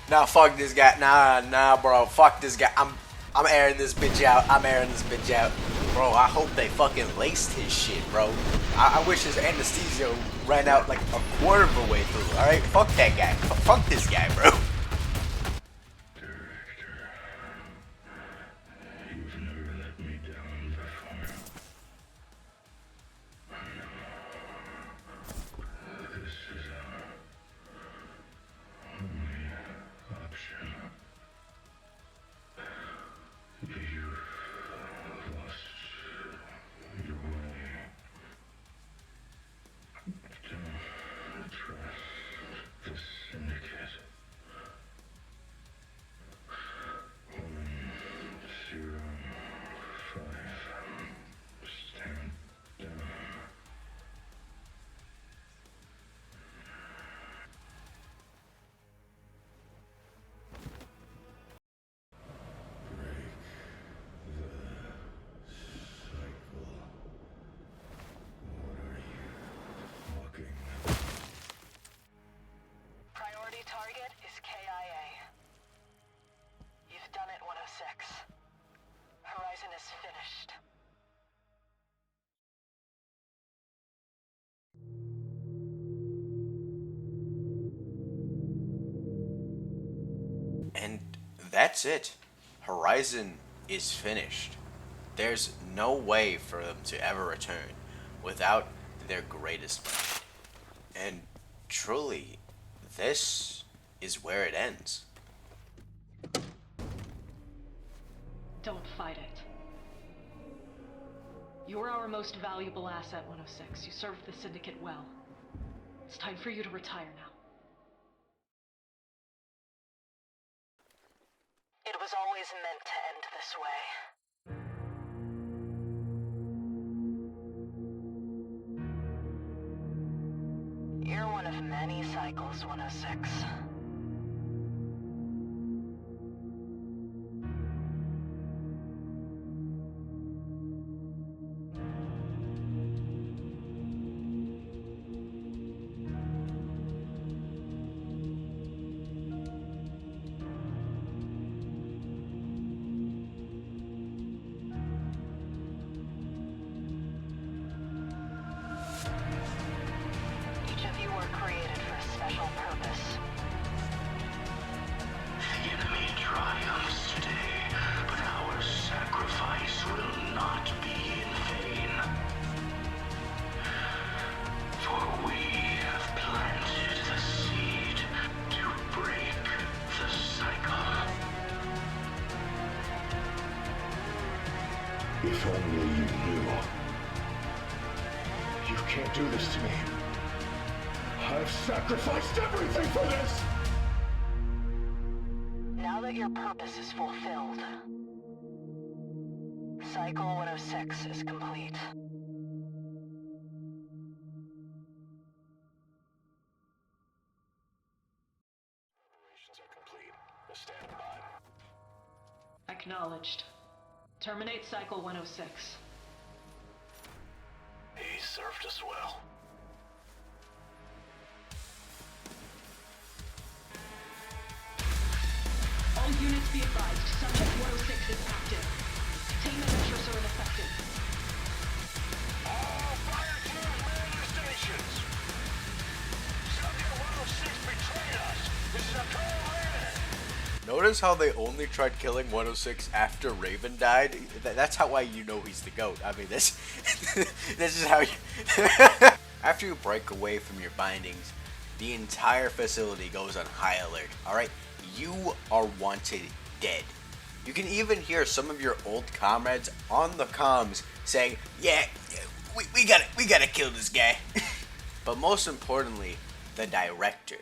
Nah, fuck this guy. Nah, bro. Fuck this guy. I'm airing this bitch out. Bro, I hope they fucking laced his shit, bro. I wish his anesthesia ran out like a quarter of the way through, alright? Fuck that guy. Fuck this guy, bro. You've never let me down before. This is our only option. You've lost your way. Don't trust the syndicate. 105. Stand down. Break the cycle. What are you talking about? Priority target is KIA. You've done it, 106. Horizon is finished. And that's it. Horizon is finished. There's no way for them to ever return without their greatest mind. And truly, this is where it ends. Don't fight it. You're our most valuable asset, 106. You served the Syndicate well. It's time for you to retire now. It was always meant to end this way. You're one of many cycles, 106. Each of you were created for a special purpose. The enemy triumphs today, but our sacrifice will not be in vain. For we have planted the seed to break the cycle. If only you knew. You can't do this to me. I've sacrificed everything for this! Now that your purpose is fulfilled, Cycle 106 is complete. Operations are complete. Stand by. Acknowledged. Terminate Cycle 106. He served us well. All units be advised. Subject 106 is active. Containment measures are ineffective. All fire teams man your stations! Subject 106 betrayed us! This is a cold Raven! Notice how they only tried killing 106 after Raven died? That's how you know he's the GOAT. I mean, this is how you... After you break away from your bindings, the entire facility goes on high alert, alright? You are wanted dead. You can even hear some of your old comrades on the comms saying, yeah, we gotta kill this guy. But most importantly, the director.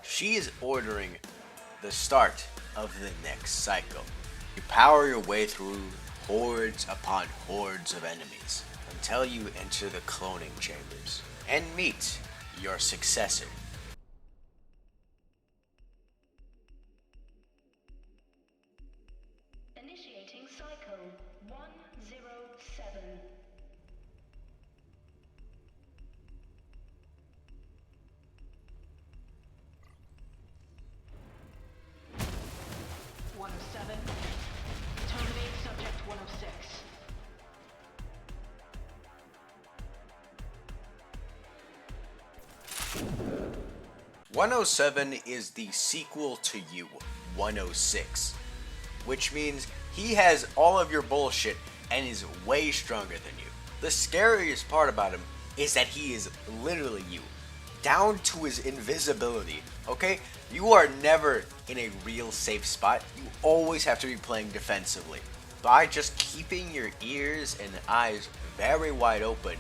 She is ordering the start of the next cycle. You power your way through hordes upon hordes of enemies until you enter the cloning chambers and meet your successor. Initiating cycle 107. 107. Terminate subject 106. "107 is the sequel to you, 106, which means he has all of your bullshit and is way stronger than you. The scariest part about him is that he is literally you, down to his invisibility, okay? You are never in a real safe spot. You always have to be playing defensively. By just keeping your ears and eyes very wide open,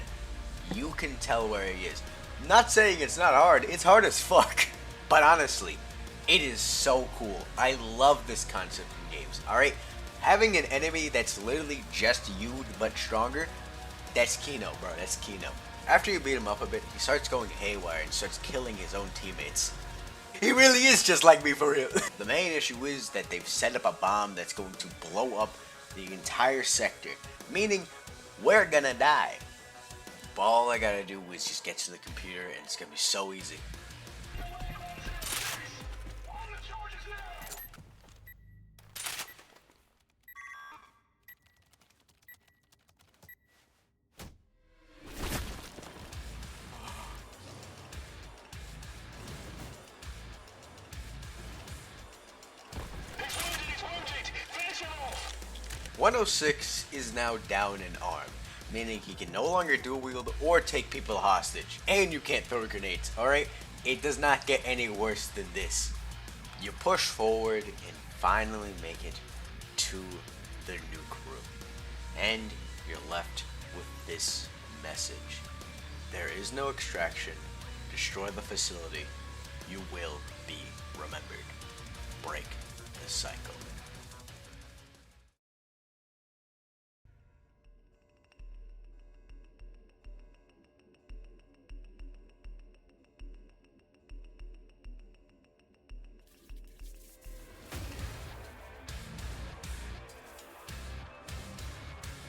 you can tell where he is. Not saying it's not hard, it's hard as fuck. But honestly, it is so cool. I love this concept in games, alright? Having an enemy that's literally just you but stronger, that's Kino, bro, that's Kino. After you beat him up a bit, he starts going haywire and starts killing his own teammates. He really is just like me for real. The main issue is that they've set up a bomb that's going to blow up the entire sector, meaning we're gonna die. But all I gotta do is just get to the computer and it's gonna be so easy. 106 is now down an arm, meaning he can no longer dual wield or take people hostage. And you can't throw grenades, alright? It does not get any worse than this. You push forward and finally make it to the nuke room. And you're left with this message. There is no extraction. Destroy the facility. You will be remembered. Break the cycle.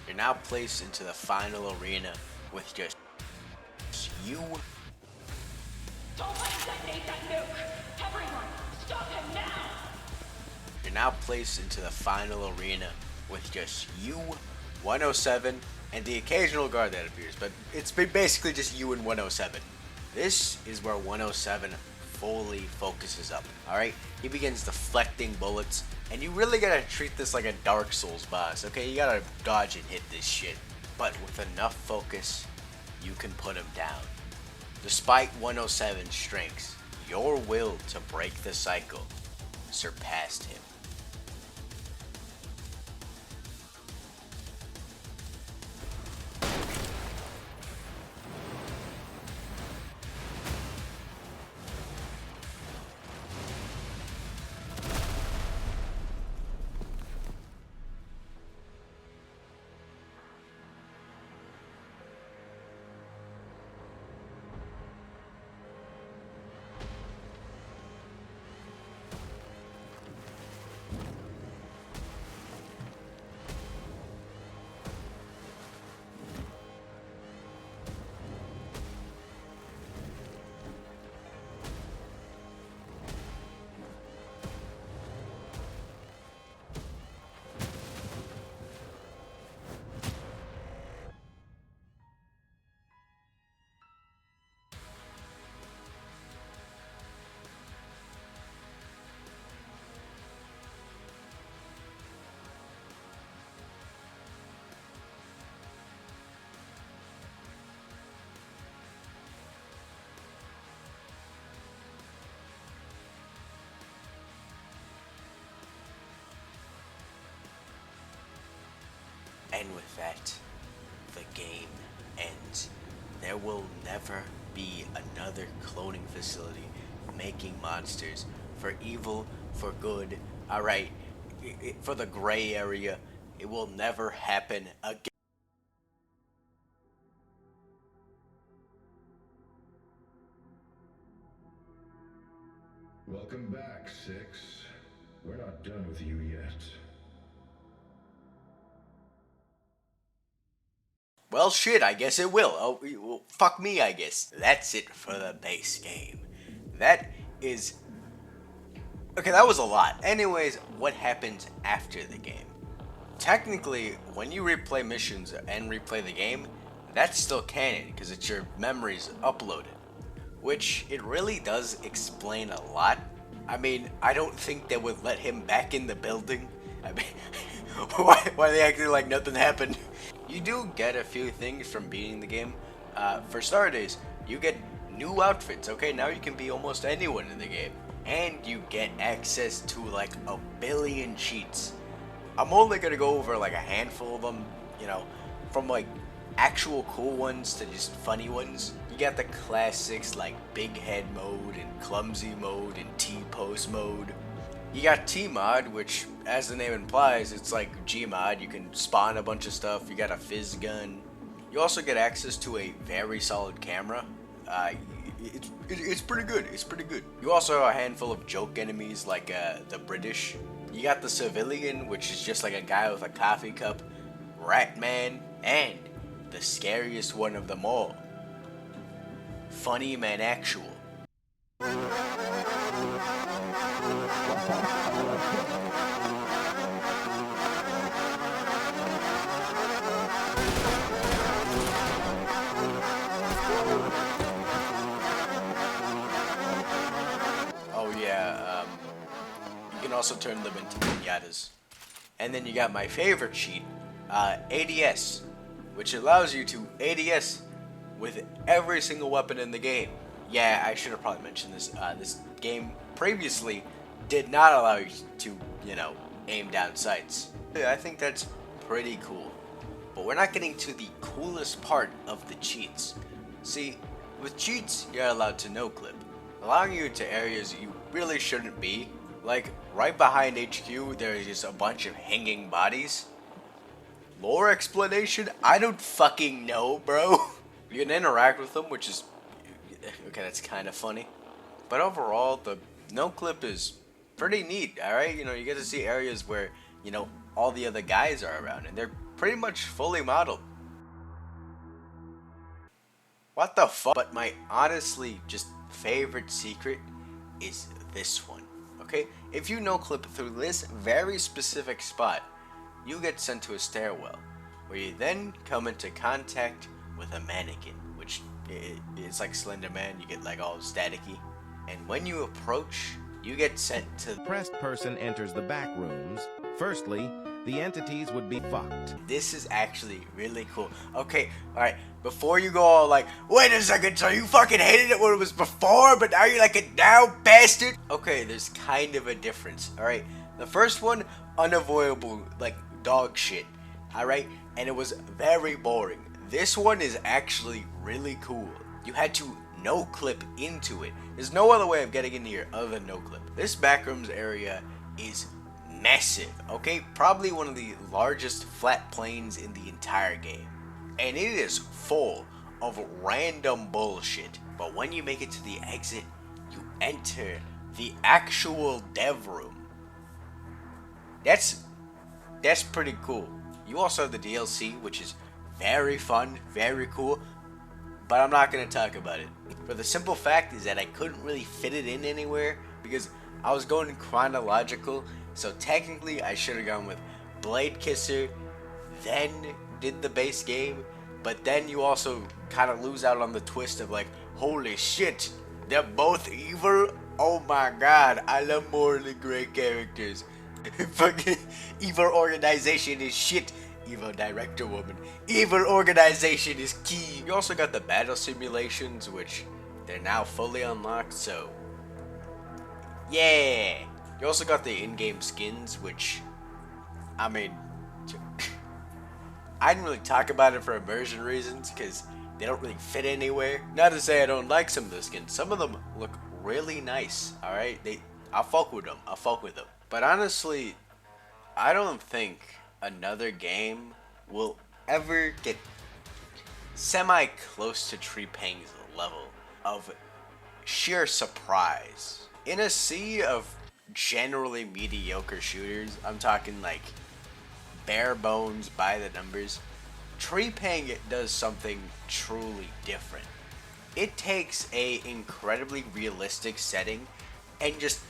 You're now placed into the final arena with just you. Don't let him detonate that nuke! Everyone, stop him now! You're now placed into the final arena with just you, 107, and the occasional guard that appears, but it's basically just you and 107. This is where 107 fully focuses up, alright? He begins deflecting bullets, and you really gotta treat this like a Dark Souls boss, okay? You gotta dodge and hit this shit. But with enough focus, you can put him down. Despite 107's strengths, your will to break the cycle surpassed him. And with that, the game ends. There will never be another cloning facility making monsters for evil, for good, Alright? For the gray area, it will never happen again. Welcome back, Six. We're not done with you yet. Well, shit, I guess it will. Oh, well, fuck me, I guess. That's it for the base game. That is... Okay, that was a lot. Anyways, what happens after the game? Technically, when you replay missions and replay the game, that's still canon, because it's your memories uploaded. Which, it really does explain a lot. I mean, I don't think they would let him back in the building. I mean, why are they acting like nothing happened? You do get a few things from beating the game. For starters, you get new outfits, okay? Now you can be almost anyone in the game. And you get access to like 1 billion cheats. I'm only gonna go over like a handful of them, you know, from like actual cool ones to just funny ones. You got the classics like big head mode and clumsy mode and T-pose mode. You got T-mod, which as the name implies, it's like G-mod. You can spawn a bunch of stuff. You got a fizz gun. You also get access to a very solid camera. It's pretty good. It's pretty good. You also have a handful of joke enemies like the British. You got the civilian, which is just like a guy with a coffee cup, Ratman, and the scariest one of them all, Funny Man Actual. Oh yeah, you can also turn them into pinatas. And then you got my favorite cheat, ADS, which allows you to ADS with every single weapon in the game. Yeah, I should have probably mentioned this. This game previously did not allow you to, you know, aim down sights. I think that's pretty cool. But we're not getting to the coolest part of the cheats. See, with cheats, you're allowed to no-clip, allowing you to areas you really shouldn't be. Like, right behind HQ, there is just a bunch of hanging bodies. Lore explanation? I don't fucking know, bro. You can interact with them, which is... okay, that's kind of funny. But overall, the no-clip is pretty neat, alright? You know, you get to see areas where, you know, all the other guys are around, and they're pretty much fully modeled. What the fuck? But my honestly just favorite secret is this one, okay? If you no-clip through this very specific spot, you get sent to a stairwell, where you then come into contact with a mannequin, which it's like Slender Man. You get like all staticky, and when you approach, you get sent to the pressed person enters the back rooms. Firstly, the entities would be fucked. This is actually really cool. Okay, alright, before you go all like, wait a second, so you fucking hated it when it was before, but now you like it now, bastard? Okay, there's kind of a difference, alright? The first one, unavoidable, like dog shit, alright? And it was very boring. This one is actually really cool. You had to no-clip into it. There's no other way of getting in here other than no-clip. This backrooms area is massive, okay? Probably one of the largest flat plains in the entire game. And it is full of random bullshit. But when you make it to the exit, you enter the actual dev room. That's pretty cool. You also have the DLC, which is very fun, very cool, but I'm not going to talk about it. For the simple fact is that I couldn't really fit it in anywhere because I was going chronological, so technically I should have gone with Blade Kisser, then did the base game, but then you also kind of lose out on the twist of like, holy shit, they're both evil? Oh my god, I love morally gray characters. Fucking evil organization is shit. Evil director woman. Evil organization is key. You also got the battle simulations, which they're now fully unlocked, so yeah. You also got the in-game skins, which, I mean, I didn't really talk about it for immersion reasons, because they don't really fit anywhere. Not to say I don't like some of the skins. Some of them look really nice, alright? I'll fuck with them. But honestly, I don't think another game will ever get semi-close to Trepang's level of sheer surprise. In a sea of generally mediocre shooters, I'm talking like bare bones by the numbers, Trepang does something truly different. It takes a incredibly realistic setting and just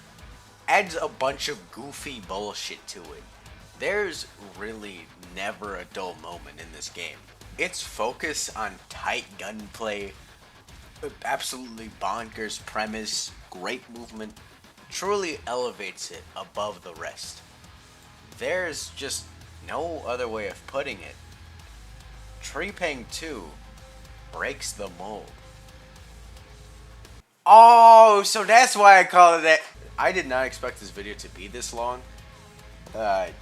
adds a bunch of goofy bullshit to it. There's really never a dull moment in this game. Its focus on tight gunplay, absolutely bonkers premise, great movement, truly elevates it above the rest. There's just no other way of putting it. Trepang2 breaks the mold. Oh, so that's why I call it that. I did not expect this video to be this long. I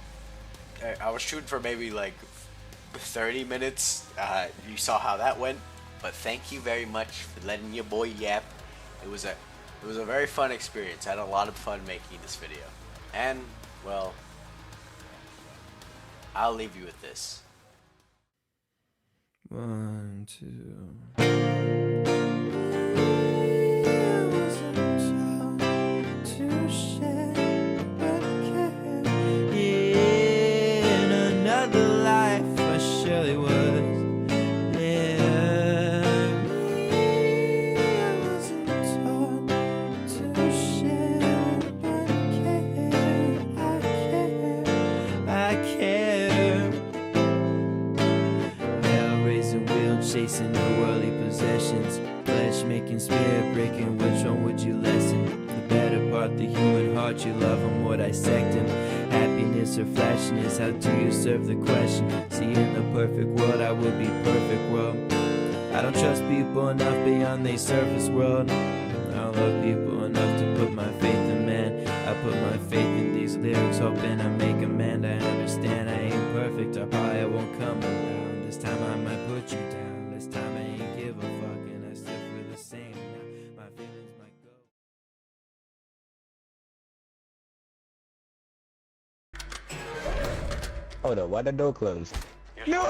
was shooting for maybe like 30 minutes. You saw how that went. But thank you very much for letting your boy yap. It was a very fun experience. I had a lot of fun making this video. And, well, I'll leave you with this. 1, 2. In another life, I surely was. Chasing the worldly possessions, flesh making, spirit breaking. Which one would you lessen? The better part, the human heart. You love them or dissect them. Happiness or flashiness? How do you serve the question? See, in the perfect world, I would be perfect. Well, I don't trust people enough beyond their surface world. I don't love people enough to put my faith in man. I put my faith in these lyrics, hoping I make amend. I understand I ain't perfect, or probably I won't come around. This time I might put you down. This time I ain't give a fuck, and I still feel the same now. My feelings might go. Hold up, why the door closed? No!